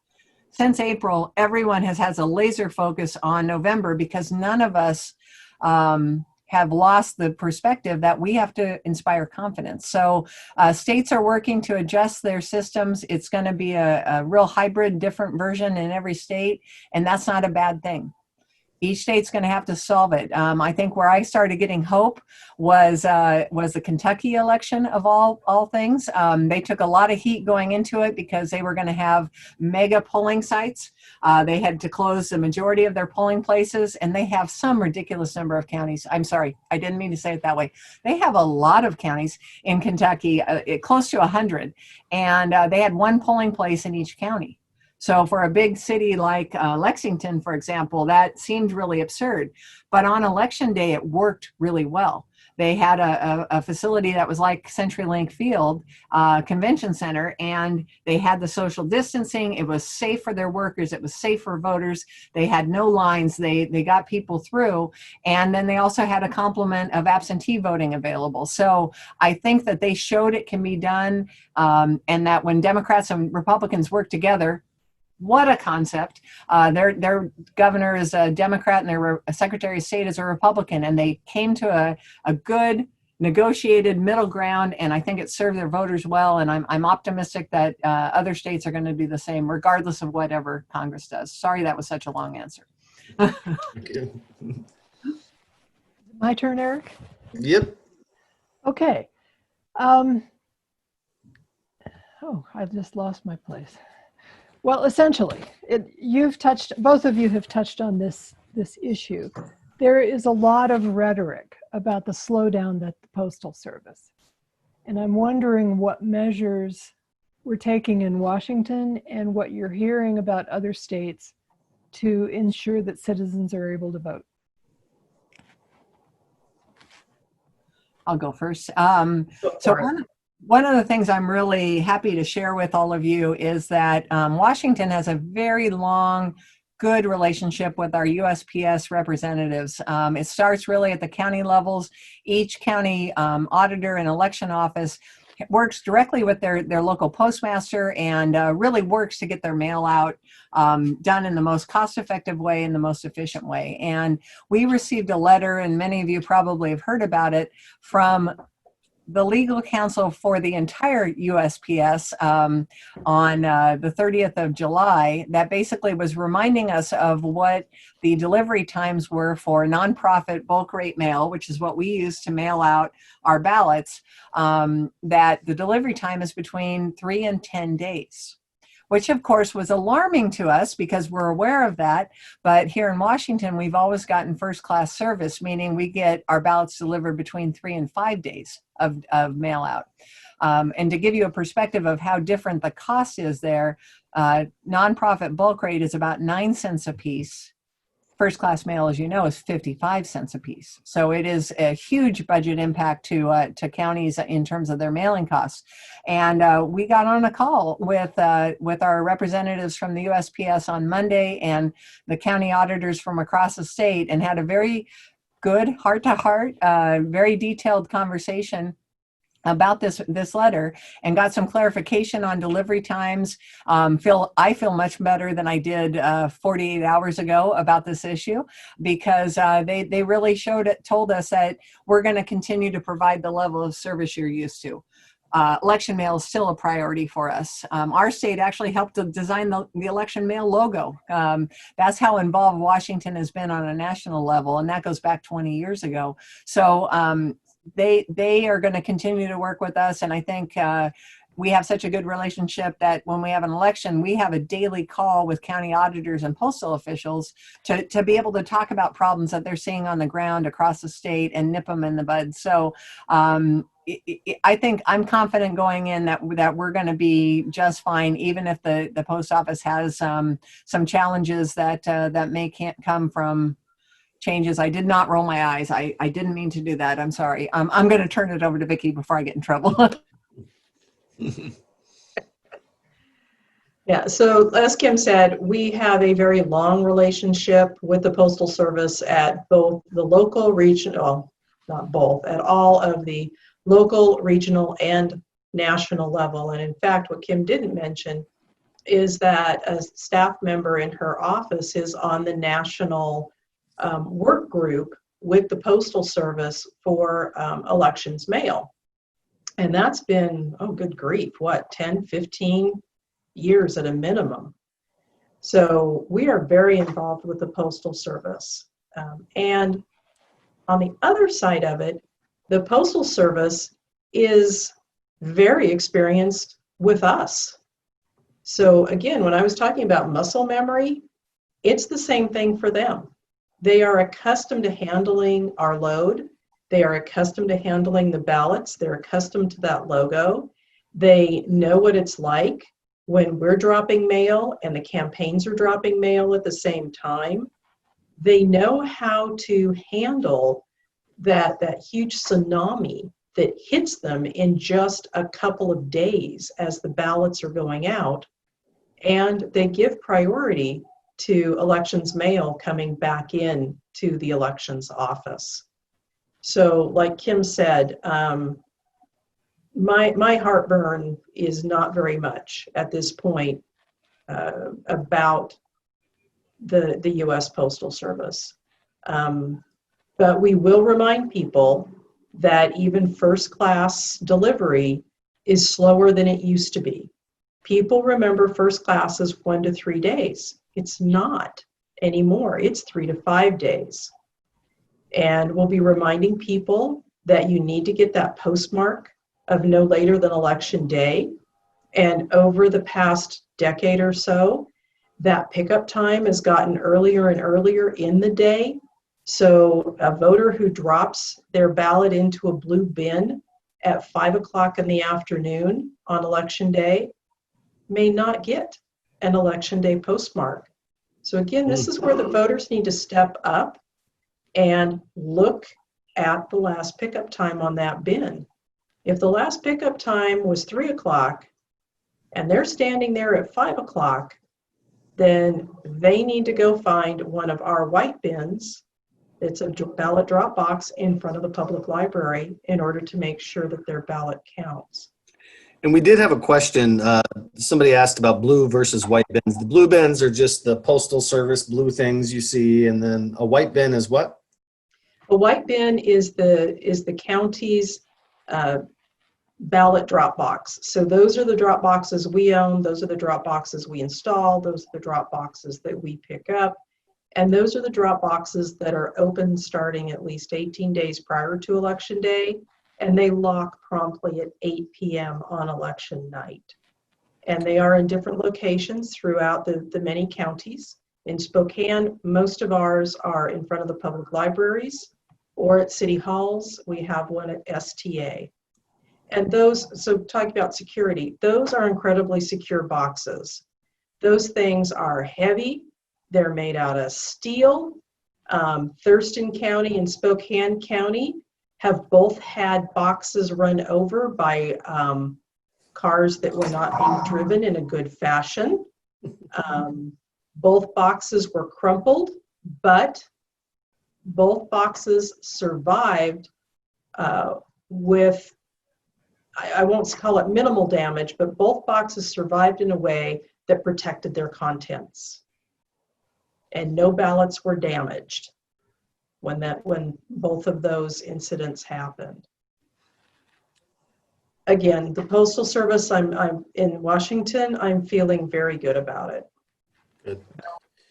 Speaker 3: Since April, everyone has a laser focus on November, because none of us have lost the perspective that we have to inspire confidence. So states are working to adjust their systems. It's going to be a real hybrid, different version in every state, and that's not a bad thing. Each state's going to have to solve it. I think where I started getting hope was the Kentucky election of all things. They took a lot of heat going into it because they were going to have mega polling sites. They had to close the majority of their polling places, and they have some ridiculous number of counties. I'm sorry, I didn't mean to say it that way. They have a lot of counties in Kentucky, close to 100, and they had one polling place in each county. So for a big city like Lexington, for example, that seemed really absurd. But on election day, it worked really well. They had a facility that was like CenturyLink Field Convention Center, and they had the social distancing. It was safe for their workers. It was safe for voters. They had no lines. They got people through. And then they also had a complement of absentee voting available. So I think that they showed it can be done, and that when Democrats and Republicans work together, what a concept. Their governor is a Democrat and their Secretary of State is a Republican, and they came to a good negotiated middle ground, and I think it served their voters well, and I'm optimistic that other states are going to do the same, regardless of whatever Congress does. Sorry that was such a long answer.
Speaker 2: Okay.
Speaker 1: My turn, Eric?
Speaker 2: Yep.
Speaker 1: Okay. I just lost my place. Well, essentially, both of you have touched on this issue. There is a lot of rhetoric about the slowdown that the Postal Service. And I'm wondering what measures we're taking in Washington and what you're hearing about other states to ensure that citizens are able to vote.
Speaker 3: I'll go first.
Speaker 4: Go
Speaker 3: So
Speaker 4: for it.
Speaker 3: one of the things I'm really happy to share with all of you is that Washington has a very long, good relationship with our USPS representatives. It starts really at the county levels. Each county auditor and election office works directly with their local postmaster and really works to get their mail out done in the most cost-effective way and the most efficient way. And we received a letter, and many of you probably have heard about it, from the legal counsel for the entire USPS on the 30th of July that basically was reminding us of what the delivery times were for nonprofit bulk rate mail, which is what we use to mail out our ballots, that the delivery time is between 3 and 10 days. Which of course was alarming to us because we're aware of that. But here in Washington, we've always gotten first class service, meaning we get our ballots delivered between 3 and 5 days of mail out. And to give you a perspective of how different the cost is there, nonprofit bulk rate is about 9 cents a piece. First class mail, as you know, is 55 cents a piece. So it is a huge budget impact to counties in terms of their mailing costs. And we got on a call with our representatives from the USPS on Monday and the county auditors from across the state and had a very good heart-to-heart, very detailed conversation about this letter and got some clarification on delivery times. I feel much better than I did 48 hours ago about this issue because they really told us that we're going to continue to provide the level of service you're used to. Election mail is still a priority for us. Our state actually helped to design the election mail logo. That's how involved Washington has been on a national level, and that goes back 20 years ago. So they are going to continue to work with us, and I think we have such a good relationship that when we have an election, we have a daily call with county auditors and postal officials to be able to talk about problems that they're seeing on the ground across the state and nip them in the bud. So I think I'm confident going in that we're going to be just fine, even if the post office has some challenges that can't come from changes. I did not roll my eyes. I didn't mean to do that. I'm sorry. I'm going to turn it over to Vicky before I get in trouble.
Speaker 4: Yeah, so as Kim said, we have a very long relationship with the Postal Service at both the local, regional, not both, at all of the local, regional, and national level. And in fact, what Kim didn't mention is that a staff member in her office is on the national work group with the Postal Service for elections mail. And that's been, oh, good grief, what, 10, 15 years at a minimum. So we are very involved with the Postal Service. And on the other side of it, the Postal Service is very experienced with us. So again, when I was talking about muscle memory, it's the same thing for them. They are accustomed to handling our load. They are accustomed to handling the ballots. They're accustomed to that logo. They know what it's like when we're dropping mail and the campaigns are dropping mail at the same time. They know how to handle that huge tsunami that hits them in just a couple of days as the ballots are going out. And they give priority to elections mail coming back in to the elections office. So like Kim said, my heartburn is not very much at this point about the U.S. Postal Service. But we will remind people that even first class delivery is slower than it used to be. People remember first class as 1 to 3 days. It's not anymore. It's 3 to 5 days. And we'll be reminding people that you need to get that postmark of no later than election day. And over the past decade or so, that pickup time has gotten earlier and earlier in the day. So a voter who drops their ballot into a blue bin at 5 o'clock in the afternoon on election day may not get an election day postmark. So again, this is where the voters need to step up and look at the last pickup time on that bin. If the last pickup time was 3 o'clock and they're standing there at 5 o'clock, then they need to go find one of our white bins. It's a ballot drop box in front of the public library in order to make sure that their ballot counts.
Speaker 2: And we did have a question. Somebody asked about blue versus white bins. The blue bins are just the postal service blue things you see, and then a white bin is what?
Speaker 4: A white bin is the county's ballot drop box. So those are the drop boxes we own. Those are the drop boxes we install. Those are the drop boxes that we pick up. And those are the drop boxes that are open starting at least 18 days prior to election day. And they lock promptly at 8 p.m. on election night. And they are in different locations throughout the many counties. In Spokane, most of ours are in front of the public libraries or at city halls. We have one at STA. And those, so talking about security, those are incredibly secure boxes. Those things are heavy. They're made out of steel. Thurston County and Spokane County have both had boxes run over by cars that were not being driven in a good fashion. Both boxes were crumpled, but both boxes survived with, I won't call it minimal damage, but both boxes survived in a way that protected their contents. And no ballots were damaged when both of those incidents happened. Again, the Postal Service, I'm in Washington, I'm feeling very good about it.
Speaker 2: Good.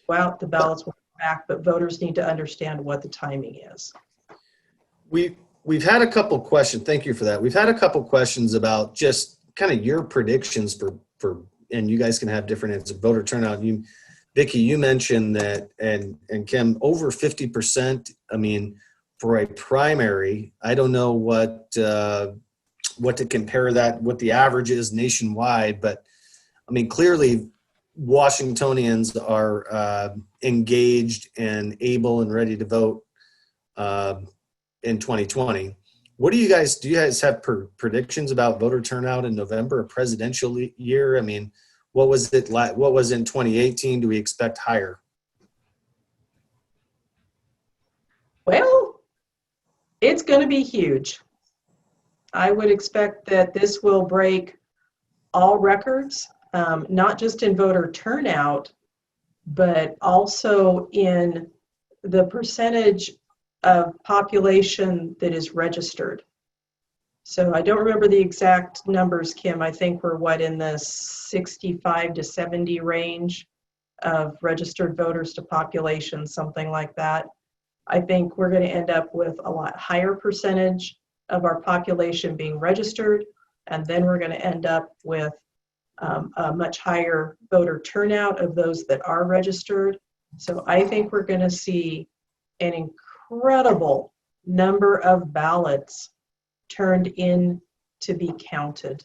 Speaker 4: Well, the ballots will come back, but voters need to understand what the timing is.
Speaker 2: We've had a couple questions. Thank you for that. We've had a couple questions about just kind of your predictions for and you guys can have different answers. Voter turnout. Vicky, you mentioned that, and Kim, over 50%. I mean, for a primary, I don't know what to compare that, what the average is nationwide, but I mean, clearly Washingtonians are engaged and able and ready to vote in 2020. Do you guys have predictions about voter turnout in November, a presidential year? I mean, what was it like? What was in 2018? Do we expect higher?
Speaker 4: Well, it's going to be huge. I would expect that this will break all records, not just in voter turnout, but also in the percentage of population that is registered. So I don't remember the exact numbers, Kim. I think we're in the 65 to 70 range of registered voters to population, something like that. I think we're going to end up with a lot higher percentage of our population being registered, and then we're going to end up with a much higher voter turnout of those that are registered. So I think we're going to see an incredible number of ballots turned in to be counted.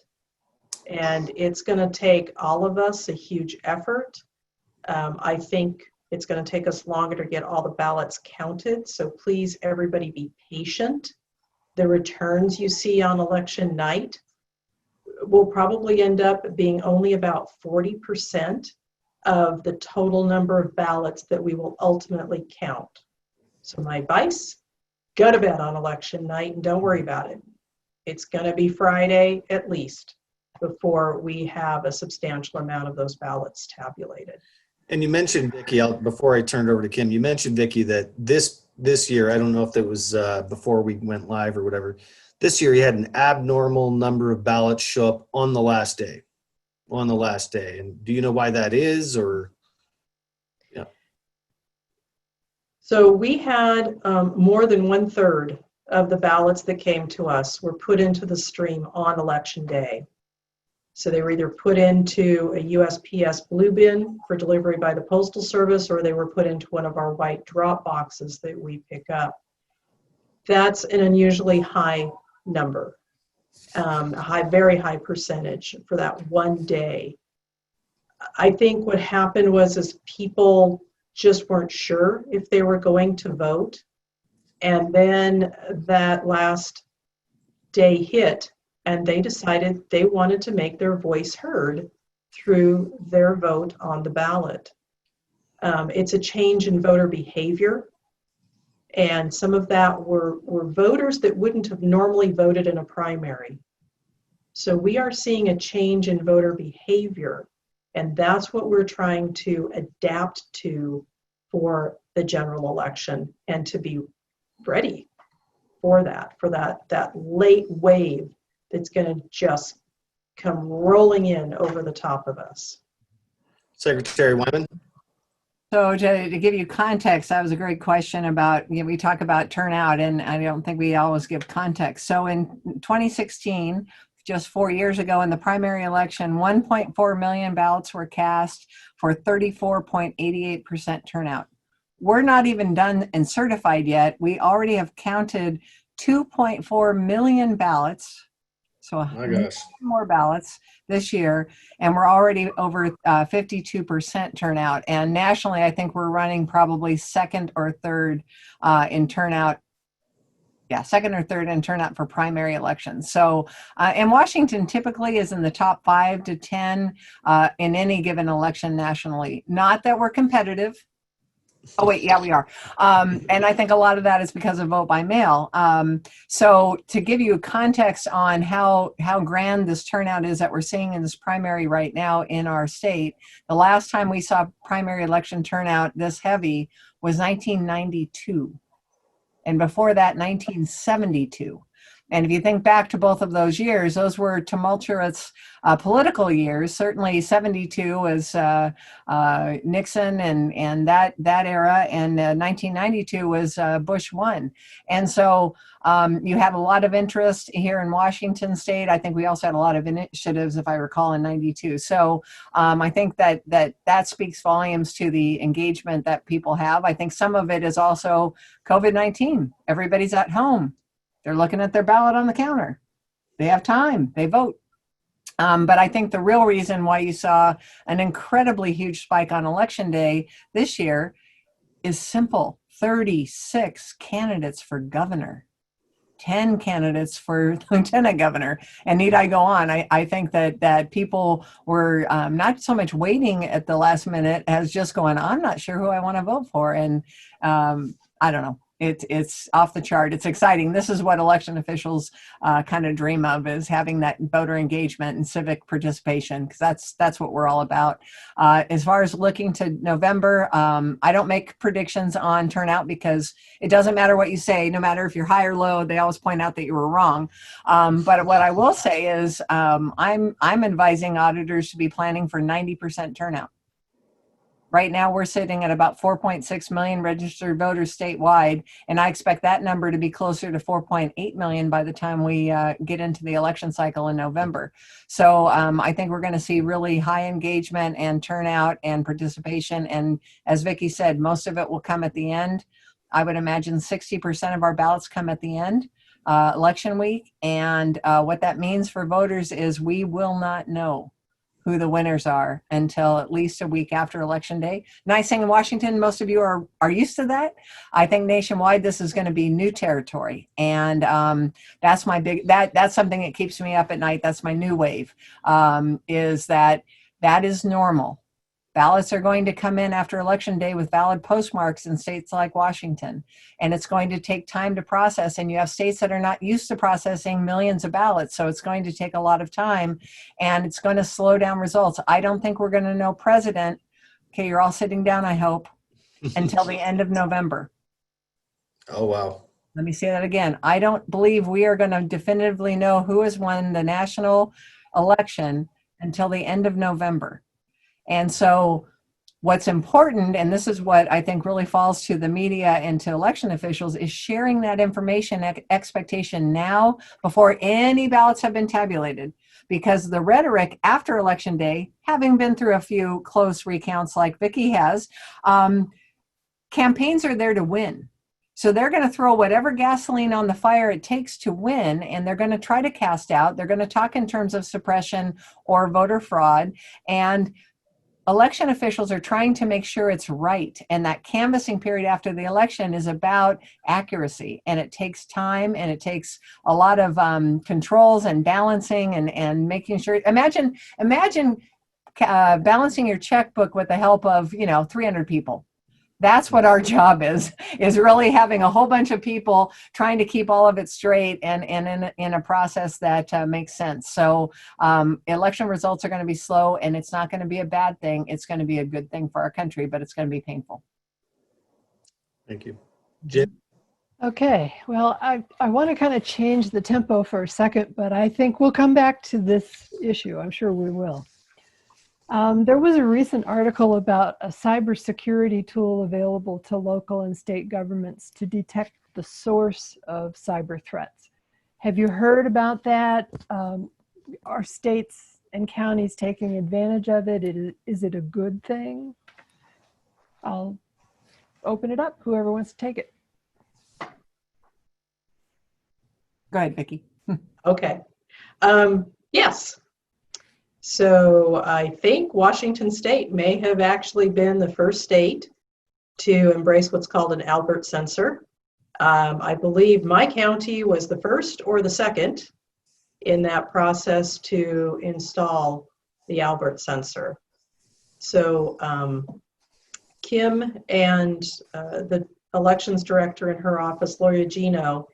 Speaker 4: And it's going to take all of us a huge effort. I think it's going to take us longer to get all the ballots counted. So please, everybody, be patient. The returns you see on election night will probably end up being only about 40% of the total number of ballots that we will ultimately count. So my advice, go to bed on election night and don't worry about it. It's going to be Friday at least before we have a substantial amount of those ballots tabulated.
Speaker 2: And you mentioned, Vicky, before I turned over to Kim, you mentioned, Vicky, that this year, I don't know if it was before we went live or whatever, this year you had an abnormal number of ballots show up on the last day. And do you know why that is, or? Yeah.
Speaker 4: So we had more than 1/3 of the ballots that came to us were put into the stream on election day. So they were either put into a USPS blue bin for delivery by the Postal Service, or they were put into one of our white drop boxes that we pick up. That's an unusually high number, very high percentage for that one day. I think what happened was people just weren't sure if they were going to vote. And then that last day hit, and they decided they wanted to make their voice heard through their vote on the ballot. It's a change in voter behavior. And some of that were voters that wouldn't have normally voted in a primary. So we are seeing a change in voter behavior. And that's what we're trying to adapt to for the general election, and to be ready for that late wave that's going to just come rolling in over the top of us.
Speaker 2: Secretary Wyman.
Speaker 3: So to give you context, that was a great question about, we talk about turnout, and I don't think we always give context. So in 2016, just 4 years ago, in the primary election, 1.4 million ballots were cast for 34.88% turnout. We're not even done and certified yet. We already have counted 2.4 million ballots, so
Speaker 2: My gosh.
Speaker 3: more ballots this year, and we're already over 52% turnout. And nationally, I think we're running probably second or third in turnout. Yeah, second or third in turnout for primary elections. So, and Washington typically is in the top 5 to 10 in any given election nationally. Not that we're competitive. Oh wait, yeah, we are. And I think a lot of that is because of vote by mail. So to give you context on how grand this turnout is that we're seeing in this primary right now in our state, the last time we saw primary election turnout this heavy was 1992. And before that, 1972. And if you think back to both of those years, those were tumultuous political years. Certainly 72 was Nixon and that era, and 1992 was Bush 1. And so you have a lot of interest here in Washington state. I think we also had a lot of initiatives, if I recall, in 92. So I think that speaks volumes to the engagement that people have. I think some of it is also COVID-19. Everybody's at home. They're looking at their ballot on the counter. They have time. They vote. But I think the real reason why you saw an incredibly huge spike on election day this year is simple. 36 candidates for governor, 10 candidates for lieutenant governor. And need I go on? I think that people were not so much waiting at the last minute as just going, I'm not sure who I want to vote for. And I don't know. It's off the chart. It's exciting. This is what election officials kind of dream of, is having that voter engagement and civic participation, because that's what we're all about. As far as looking to November, I don't make predictions on turnout, because it doesn't matter what you say. No matter if you're high or low, they always point out that you were wrong. But what I will say is I'm advising auditors to be planning for 90% turnout. Right now, we're sitting at about 4.6 million registered voters statewide, and I expect that number to be closer to 4.8 million by the time we get into the election cycle in November. So I think we're going to see really high engagement and turnout and participation. And as Vicky said, most of it will come at the end. I would imagine 60% of our ballots come at the end, election week. And what that means for voters is we will not know who the winners are until at least a week after election day. Nice thing in Washington, most of you are used to that. I think nationwide, this is going to be new territory. And that's my that's something that keeps me up at night. That's my new wave, is that is normal. Ballots are going to come in after election day with valid postmarks in states like Washington, and it's going to take time to process. And you have states that are not used to processing millions of ballots, so it's going to take a lot of time, and it's going to slow down results. I don't think we're going to know president. Okay, you're all sitting down, I hope, until the end of November.
Speaker 2: Oh, wow.
Speaker 3: Let me say that again. I don't believe we are going to definitively know who has won the national election until the end of November. And so What's important, and this is what I think really falls to the media and to election officials, is sharing that information expectation now before any ballots have been tabulated. Because the rhetoric after Election Day, having been through a few close recounts like Vicky has, campaigns are there to win. So they're going to throw whatever gasoline on the fire it takes to win, and they're going to try to cast out. They're going to talk in terms of suppression or voter fraud. And election officials are trying to make sure it's right. And that canvassing period after the election is about accuracy. And it takes time, and it takes a lot of controls and balancing and making sure. Imagine balancing your checkbook with the help of 300 people. That's what our job is really having a whole bunch of people trying to keep all of it straight and in a process that makes sense. So election results are going to be slow, and it's not going to be a bad thing. It's going to be a good thing for our country, but it's going to be painful.
Speaker 2: Thank you. Jim?
Speaker 1: Okay, well, I want to kind of change the tempo for a second, but I think we'll come back to this issue. I'm sure we will. There was a recent article about a cybersecurity tool available to local and state governments to detect the source of cyber threats. Have you heard about that? Are states and counties taking advantage of it? Is it a good thing? I'll open it up, whoever wants to take it.
Speaker 3: Go ahead, Vicky.
Speaker 4: Okay. Yes. So I think Washington State may have actually been the first state to embrace what's called an Albert sensor. I believe my county was the first or the second in that process to install the Albert sensor. So Kim and the elections director in her office, Gloria Gino,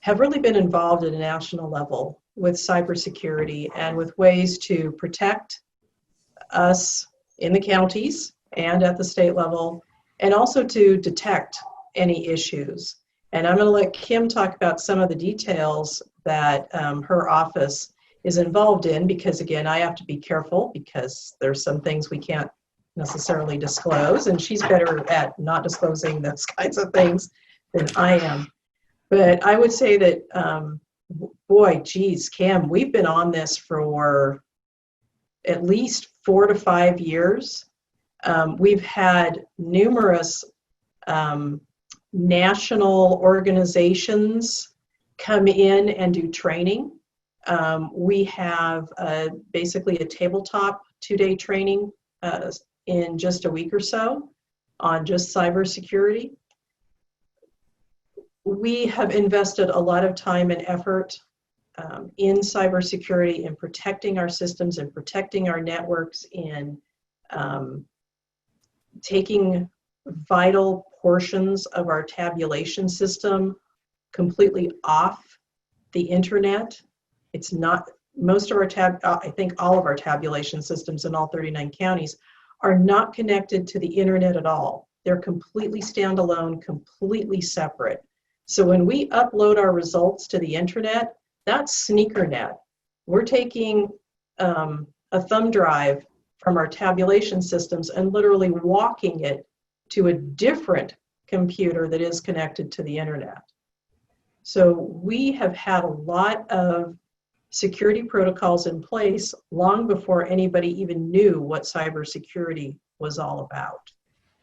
Speaker 4: have really been involved at a national level with cybersecurity and with ways to protect us in the counties and at the state level, and also to detect any issues. And I'm going to let Kim talk about some of the details that her office is involved in, because again, I have to be careful because there's some things we can't necessarily disclose, and she's better at not disclosing those kinds of things than I am. But I would say that boy, geez, Kim, we've been on this for at least 4 to 5 years. We've had numerous national organizations come in and do training. We have basically a tabletop 2-day training in just a week or so on just cybersecurity. We have invested a lot of time and effort in cybersecurity, in protecting our systems and protecting our networks, in taking vital portions of our tabulation system completely off the internet. It's not, most of our I think all of our tabulation systems in all 39 counties are not connected to the internet at all. They're completely standalone, completely separate. So when we upload our results to the internet, that's sneakernet. We're taking a thumb drive from our tabulation systems and literally walking it to a different computer that is connected to the internet. So we have had a lot of security protocols in place long before anybody even knew what cybersecurity was all about.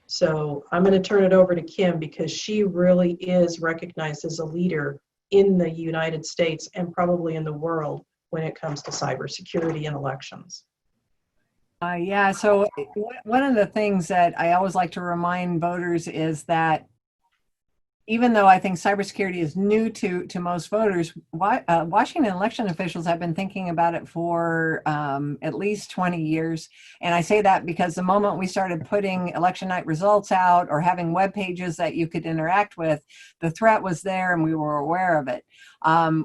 Speaker 4: So I'm going to turn it over to Kim because she really is recognized as a leader in the United States and probably in the world when it comes to cybersecurity and elections.
Speaker 3: Yeah, so one of the things that I always like to remind voters is that even though I think cybersecurity is new to most voters, Washington election officials have been thinking about it for at least 20 years. And I say that because the moment we started putting election night results out or having web pages that you could interact with, the threat was there and we were aware of it.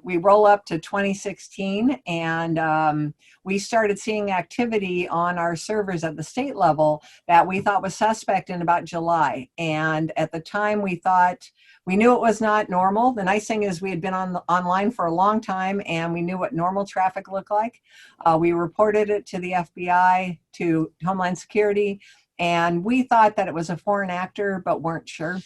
Speaker 3: We roll up to 2016 and we started seeing activity on our servers at the state level that we thought was suspect in about July. And at the time we knew it was not normal. The nice thing is we had been online for a long time and we knew what normal traffic looked like. We reported it to the FBI, to Homeland Security, And we thought that it was a foreign actor, but weren't sure.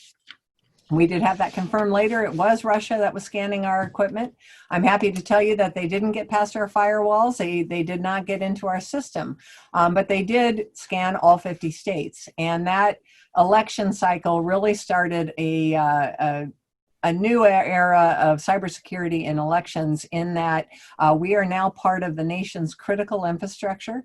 Speaker 3: We did have that confirmed later. It was Russia that was scanning our equipment. I'm happy to tell you that they didn't get past our firewalls. They did not get into our system, but they did scan all 50 states. And that election cycle really started a new era of cybersecurity in elections, in that we are now part of the nation's critical infrastructure.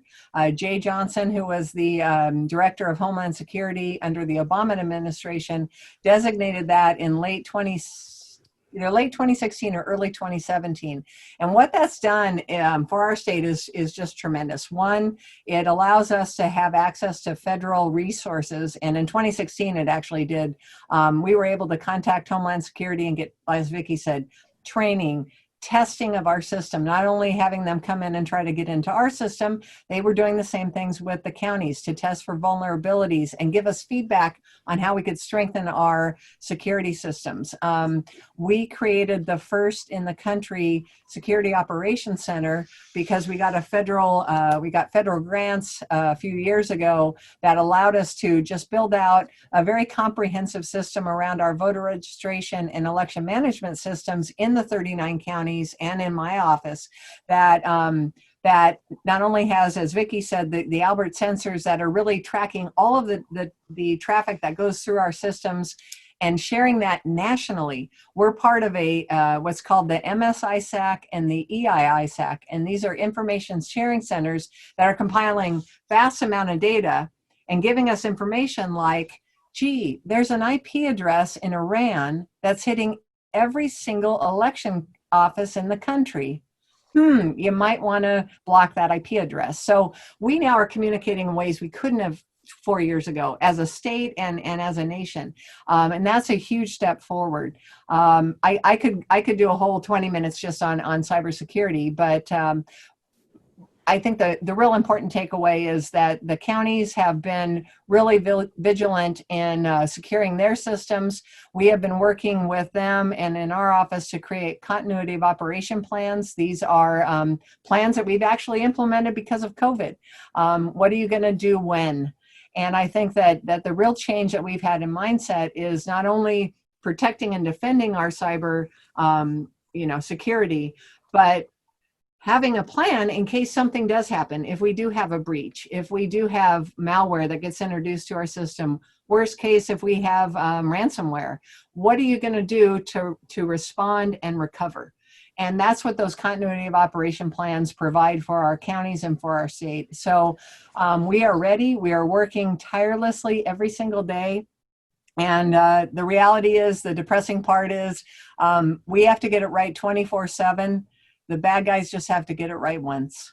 Speaker 3: Jay Johnson, who was the Director of Homeland Security under the Obama administration, designated that in late 2016 or early 2017. And what that's done for our state is just tremendous. One, it allows us to have access to federal resources. And in 2016, it actually did. We were able to contact Homeland Security and get, as Vicky said, training, testing of our system, not only having them come in and try to get into our system, they were doing the same things with the counties to test for vulnerabilities and give us feedback on how we could strengthen our security systems. We created the first in the country security operations center because we got federal grants a few years ago that allowed us to just build out a very comprehensive system around our voter registration and election management systems in the 39 counties and in my office that that not only has, as Vicky said, the Albert sensors that are really tracking all of the traffic that goes through our systems and sharing that nationally. We're part of a what's called the MSISAC and the EIISAC, and these are information sharing centers that are compiling vast amount of data and giving us information like, gee, there's an IP address in Iran that's hitting every single election office in the country. You might want to block that IP address. So we now are communicating in ways we couldn't have 4 years ago as a state and as a nation. And that's a huge step forward. I could do a whole 20 minutes just on cybersecurity, but I think the real important takeaway is that the counties have been really vigilant in securing their systems. We have been working with them and in our office to create continuity of operation plans. These are plans that we've actually implemented because of COVID. What are you going to do when? And I think that the real change that we've had in mindset is not only protecting and defending our cyber security, but having a plan in case something does happen. If we do have a breach, if we do have malware that gets introduced to our system, worst case, if we have ransomware, what are you going to do to respond and recover? And that's what those continuity of operation plans provide for our counties and for our state. So we are ready. We are working tirelessly every single day. And the reality is, the depressing part is, we have to get it right 24/7. The bad guys just have to get it right once.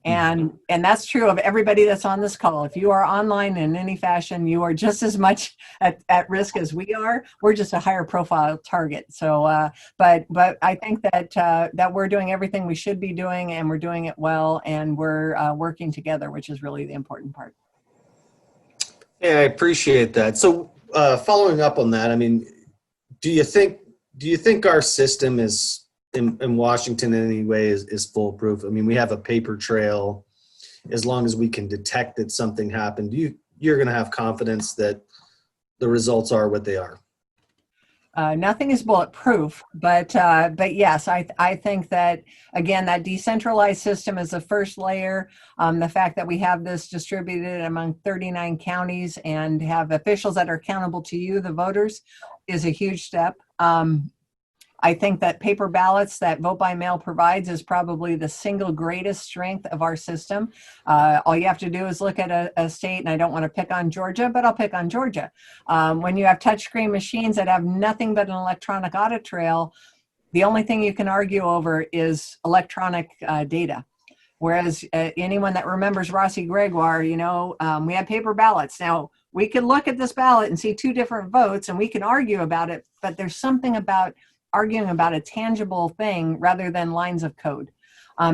Speaker 3: And that's true of everybody that's on this call. If you are online in any fashion, you are just as much at risk as we are. We're just a higher profile target. So, but I think that we're doing everything we should be doing, and we're doing it well, and we're working together, which is really the important part.
Speaker 2: Yeah, I appreciate that. So, following up on that, I mean, do you think our system is in Washington in any way is foolproof? I mean, we have a paper trail. As long as we can detect that something happened, you're going to have confidence that the results are what they are.
Speaker 3: Nothing is bulletproof, but yes, I think that, again, that decentralized system is the first layer. The fact that we have this distributed among 39 counties and have officials that are accountable to you, the voters, is a huge step. I think that paper ballots that vote by mail provides is probably the single greatest strength of our system. All you have to do is look at a state, and I don't want to pick on Georgia, but I'll pick on Georgia. When you have touchscreen machines that have nothing but an electronic audit trail, the only thing you can argue over is electronic data. Whereas anyone that remembers Rossi Gregoire, we had paper ballots. Now, we can look at this ballot and see two different votes, and we can argue about it, but there's something about arguing about a tangible thing rather than lines of code.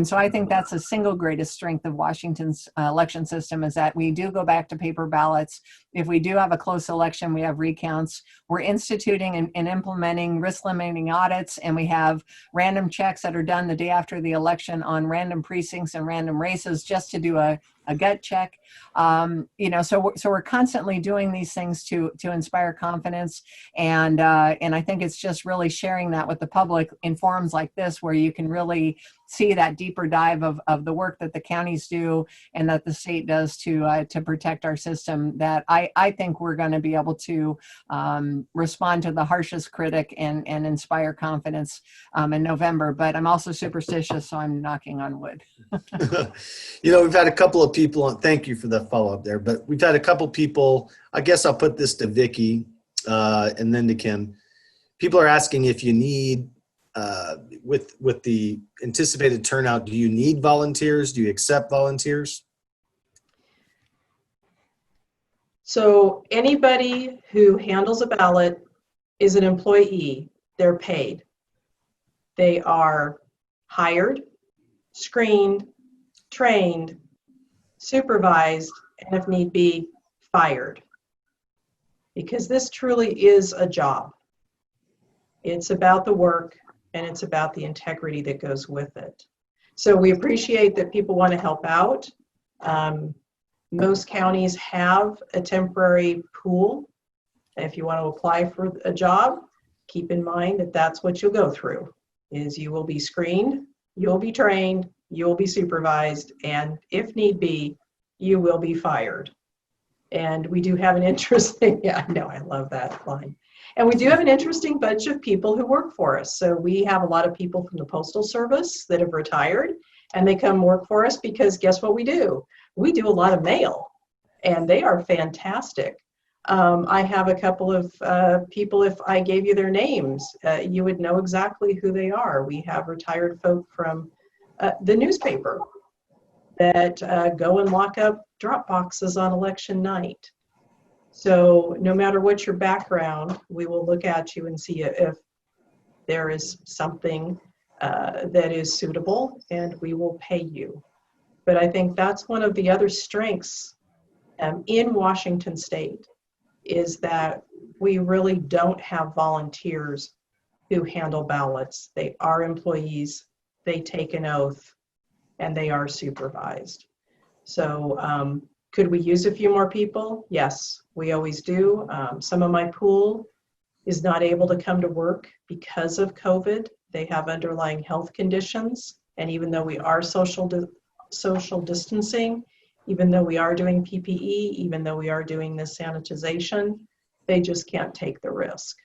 Speaker 3: So I think that's the single greatest strength of Washington's election system, is that we do go back to paper ballots. If we do have a close election, we have recounts. We're instituting and implementing risk limiting audits, and we have random checks that are done the day after the election on random precincts and random races, just to do a a gut check. So we're constantly doing these things to inspire confidence, and I think it's just really sharing that with the public in forums like this, where you can really see that deeper dive of the work that the counties do and that the state does to protect our system, that I think we're going to be able to respond to the harshest critic and inspire confidence in November. But I'm also superstitious, so I'm knocking on wood.
Speaker 2: We've had a couple of people, thank you for the follow-up there, but we've had a couple people, I guess I'll put this to Vicky and then to Kim. People are asking if you need, with the anticipated turnout, do you need volunteers? Do you accept volunteers?
Speaker 4: So anybody who handles a ballot is an employee. They're paid. They are hired, screened, trained, supervised, and if need be, fired. Because this truly is a job. It's about the work and it's about the integrity that goes with it. So we appreciate that people want to help out. Most counties have a temporary pool. If you want to apply for a job, keep in mind that that's what you'll go through, is you will be screened, you'll be trained, you'll be supervised, and if need be, you will be fired. And we do have an interesting, yeah, I know, I love that line. And we do have an interesting bunch of people who work for us. So we have a lot of people from the Postal Service that have retired, and they come work for us because guess what we do? We do a lot of mail, and they are fantastic. I have a couple of people, if I gave you their names, you would know exactly who they are. We have retired folk from the newspaper that go and lock up drop boxes on election night. So no matter what your background, we will look at you and see if there is something that is suitable, and we will pay you. But I think that's one of the other strengths in Washington State, is that we really don't have volunteers who handle ballots. They are employees, they take an oath, and they are supervised. So could we use a few more people? Yes, we always do. Some of my pool is not able to come to work because of COVID. They have underlying health conditions, and even though we are social distancing, even though we are doing PPE, even though we are doing this sanitization, they just can't take the risk.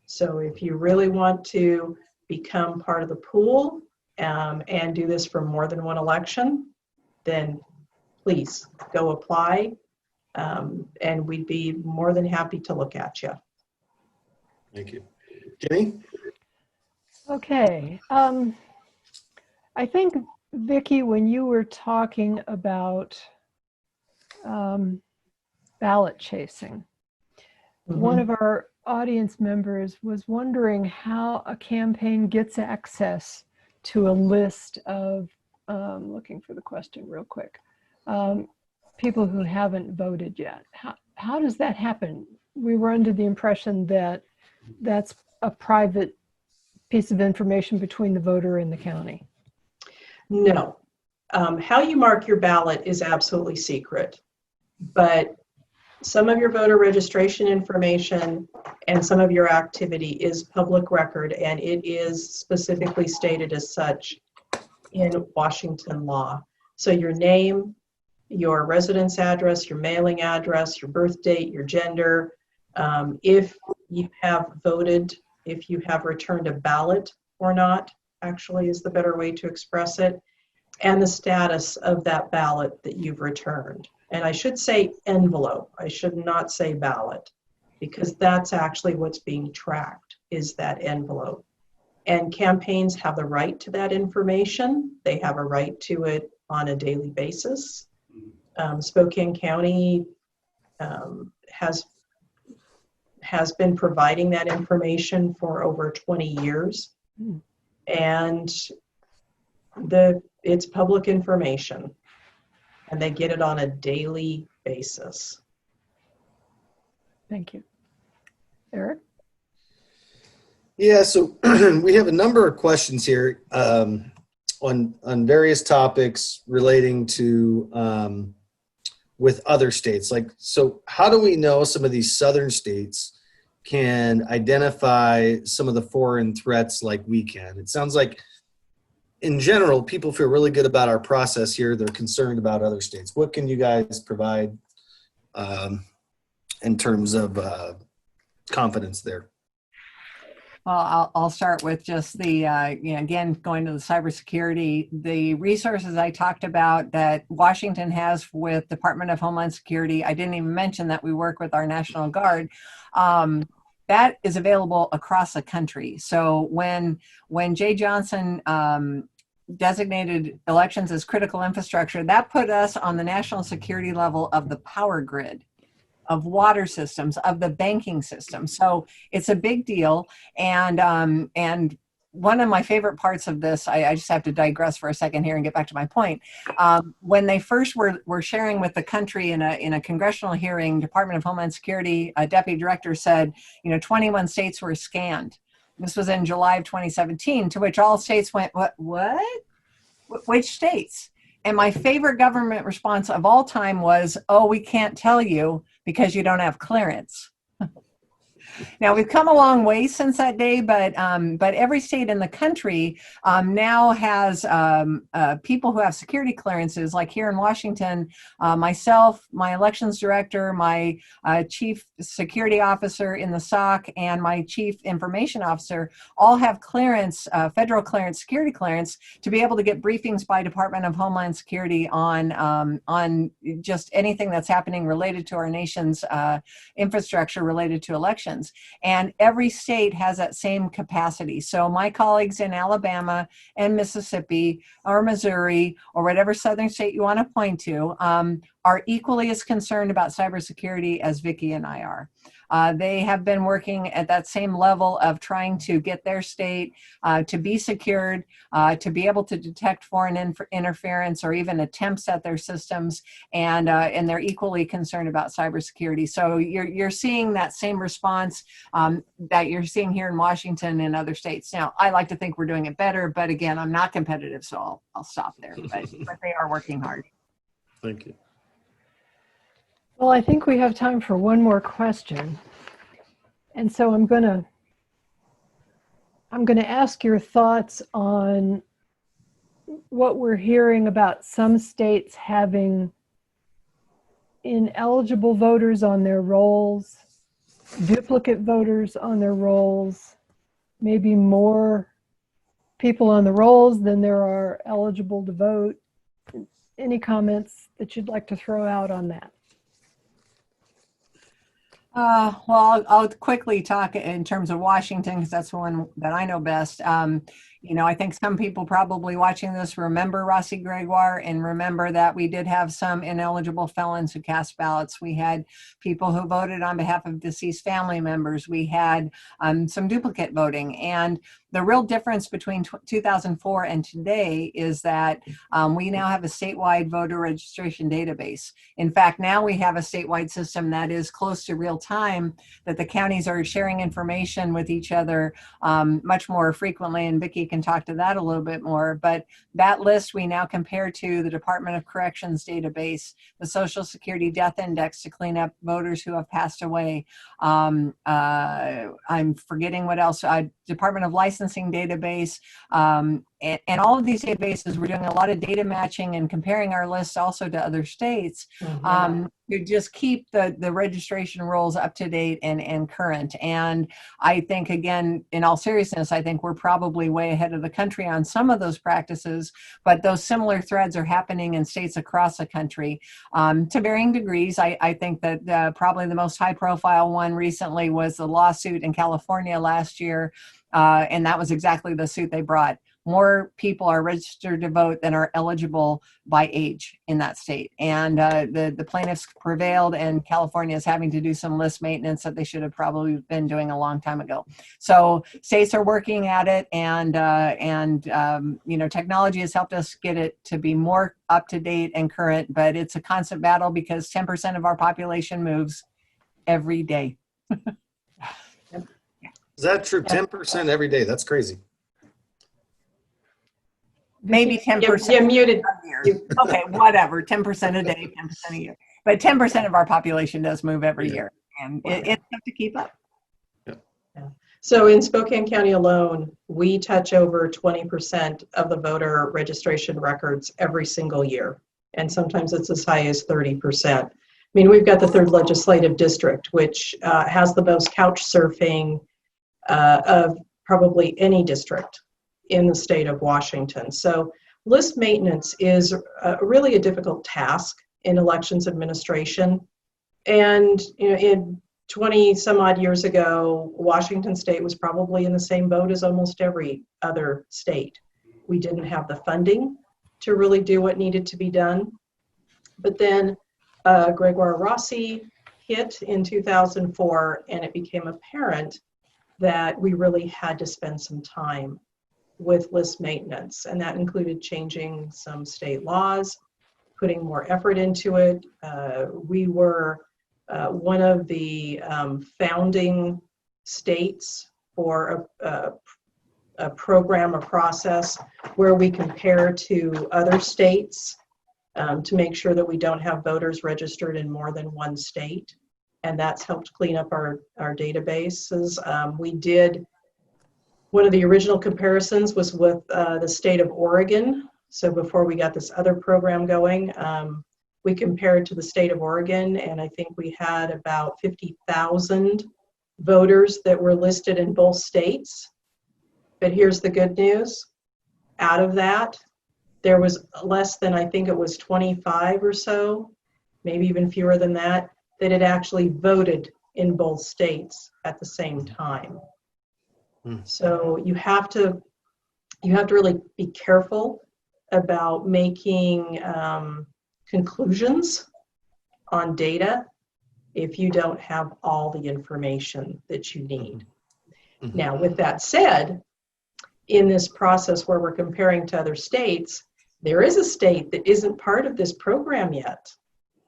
Speaker 4: So if you really want to become part of the pool and do this for more than one election, then please go apply, and we'd be more than happy to look at you.
Speaker 2: Thank you. Jenny?
Speaker 1: Okay. I think, Vicky, when you were talking about ballot chasing, one of our audience members was wondering how a campaign gets access to a list of, looking for the question real quick, people who haven't voted yet. How does that happen? We were under the impression that that's a private piece of information between the voter and the county.
Speaker 4: No. How you mark your ballot is absolutely secret, but some of your voter registration information and some of your activity is public record, and it is specifically stated as such in Washington law. So your name, your residence address, your mailing address, your birth date, your gender, if you have voted, if you have returned a ballot or not, actually is the better way to express it, and the status of that ballot that you've returned. And I should say envelope, I should not say ballot, because that's actually what's being tracked, is that envelope. And campaigns have the right to that information. They have a right to it on a daily basis. Spokane County has been providing that information for over 20 years. And it's public information, and they get it on a daily basis.
Speaker 1: Thank you. Eric?
Speaker 2: Yeah, so we have a number of questions here. on various topics relating to with other states. Like, so how do we know some of these southern states can identify some of the foreign threats like we can? It sounds like in general, people feel really good about our process here. They're concerned about other states. What can you guys provide in terms of confidence there?
Speaker 3: Well, I'll start with just the, again, going to the cybersecurity, the resources I talked about that Washington has with Department of Homeland Security. I didn't even mention that we work with our National Guard. That is available across the country. So when Jay Johnson designated elections as critical infrastructure, that put us on the national security level of the power grid, of water systems, of the banking system. So it's a big deal. And one of my favorite parts of this, I just have to digress for a second here and get back to my point. When they first were sharing with the country in a congressional hearing, Department of Homeland Security, a deputy director said, 21 states were scanned. This was in July of 2017, to which all states went, what? Which states? And my favorite government response of all time was, oh, we can't tell you because you don't have clearance. Now, we've come a long way since that day, but every state in the country now has people who have security clearances. Like here in Washington, myself, my elections director, my chief security officer in the SOC, and my chief information officer all have clearance, federal clearance, security clearance, to be able to get briefings by Department of Homeland Security on just anything that's happening related to our nation's infrastructure related to elections. And every state has that same capacity. So my colleagues in Alabama and Mississippi or Missouri or whatever southern state you want to point to are equally as concerned about cybersecurity as Vicky and I are. They have been working at that same level of trying to get their state to be secured, to be able to detect foreign interference or even attempts at their systems, and they're equally concerned about cybersecurity. So you're seeing that same response that you're seeing here in Washington and other states. Now, I like to think we're doing it better, but again, I'm not competitive, so I'll stop there. But they are working hard.
Speaker 2: Thank you.
Speaker 1: Well, I think we have time for one more question. And so I'm going to ask your thoughts on what we're hearing about some states having ineligible voters on their rolls, duplicate voters on their rolls, maybe more people on the rolls than there are eligible to vote. Any comments that you'd like to throw out on that?
Speaker 3: Well, I'll quickly talk in terms of Washington, because that's the one that I know best. I think some people probably watching this remember Rossi Gregoire and remember that we did have some ineligible felons who cast ballots. We had people who voted on behalf of deceased family members. We had some duplicate voting. And the real difference between 2004 and today is that we now have a statewide voter registration database. In fact, now we have a statewide system that is close to real time, that the counties are sharing information with each other much more frequently, and Vicky can talk to that a little bit more. But that list we now compare to the Department of Corrections database, the Social Security Death Index to clean up voters who have passed away. I'm forgetting what else, Department of Licensing database, and all of these databases, we're doing a lot of data matching and comparing our lists also to other states to just keep the registration rolls up to date and current. And I think, again, in all seriousness, I think we're probably way ahead of the country on some of those practices, but those similar threads are happening in states across the country to varying degrees. I think that probably the most high profile one recently was the lawsuit in California last year, and that was exactly the suit they brought. More people are registered to vote than are eligible by age in that state. And the plaintiffs prevailed, and California is having to do some list maintenance that they should have probably been doing a long time ago. So states are working at it, and technology has helped us get it to be more up to date and current, but it's a constant battle because 10% of our population moves every day.
Speaker 2: Is that true? 10% every day. That's crazy.
Speaker 3: maybe 10%.
Speaker 4: You're muted.
Speaker 3: a year. Okay, whatever, 10% a day, 10% a year. But 10% of our population does move every year, and it's tough to keep up.
Speaker 4: So in Spokane County alone, we touch over 20% of the voter registration records every single year. And sometimes it's as high as 30%. I mean, we've got the 3rd legislative district, which has the most couch surfing of probably any district in the state of Washington. So list maintenance is really a difficult task in elections administration. And in 20 some odd years ago, Washington State was probably in the same boat as almost every other state. We didn't have the funding to really do what needed to be done. But then Gregoire Rossi hit in 2004, and it became apparent that we really had to spend some time with list maintenance. And that included changing some state laws, putting more effort into it. We were one of the founding states for a program, a process where we compare to other states to make sure that we don't have voters registered in more than one state. And that's helped clean up our databases. We did, one of the original comparisons was with the state of Oregon. So before we got this other program going, we compared to the state of Oregon, and I think we had about 50,000 voters that were listed in both states. But here's the good news. Out of that, there was less than, I think it was 25 or so, maybe even fewer than that had actually voted in both states at the same time. So you have to really be careful about making conclusions on data if you don't have all the information that you need. Now, with that said, in this process where we're comparing to other states, there is a state that isn't part of this program yet.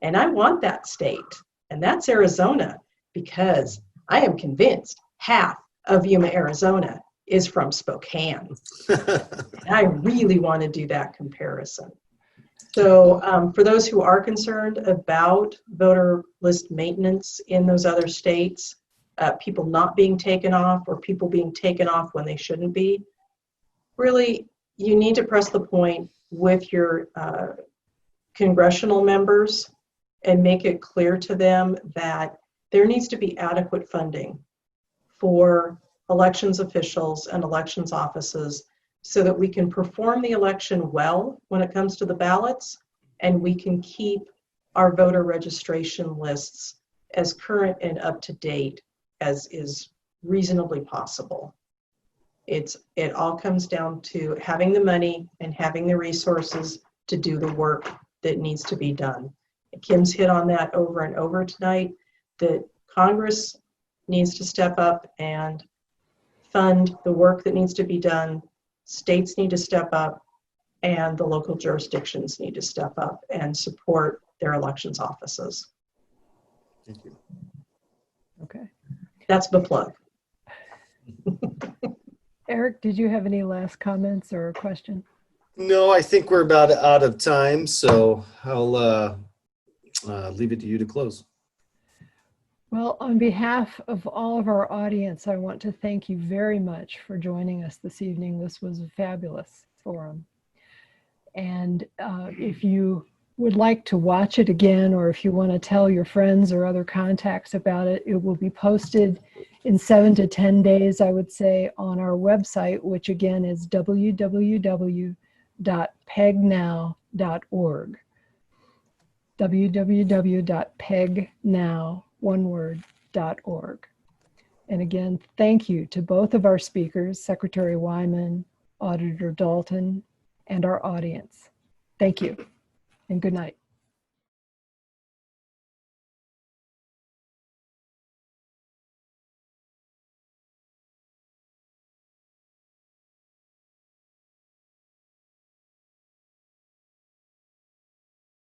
Speaker 4: And I want that state, and that's Arizona, because I am convinced half of Yuma, Arizona is from Spokane. And I really want to do that comparison. So for those who are concerned about voter list maintenance in those other states, people not being taken off or people being taken off when they shouldn't be, really, you need to press the point with your congressional members and make it clear to them that there needs to be adequate funding for elections officials and elections offices so that we can perform the election well when it comes to the ballots, and we can keep our voter registration lists as current and up to date as is reasonably possible. It all comes down to having the money and having the resources to do the work that needs to be done. Kim's hit on that over and over tonight, that Congress needs to step up and fund the work that needs to be done. States need to step up, and the local jurisdictions need to step up and support their elections offices.
Speaker 2: Thank you.
Speaker 1: Okay.
Speaker 4: That's the plug.
Speaker 1: Eric, did you have any last comments or a question?
Speaker 2: No, I think we're about out of time, so I'll leave it to you to close.
Speaker 1: Well, on behalf of all of our audience, I want to thank you very much for joining us this evening. This was a fabulous forum. And if you would like to watch it again, or if you want to tell your friends or other contacts about it, it will be posted in 7 to 10 days, I would say, on our website, which again is www.pegnow.org. www.pegnow.org. And again, thank you to both of our speakers, Secretary Wyman, Auditor Dalton, and our audience. Thank you, and good night.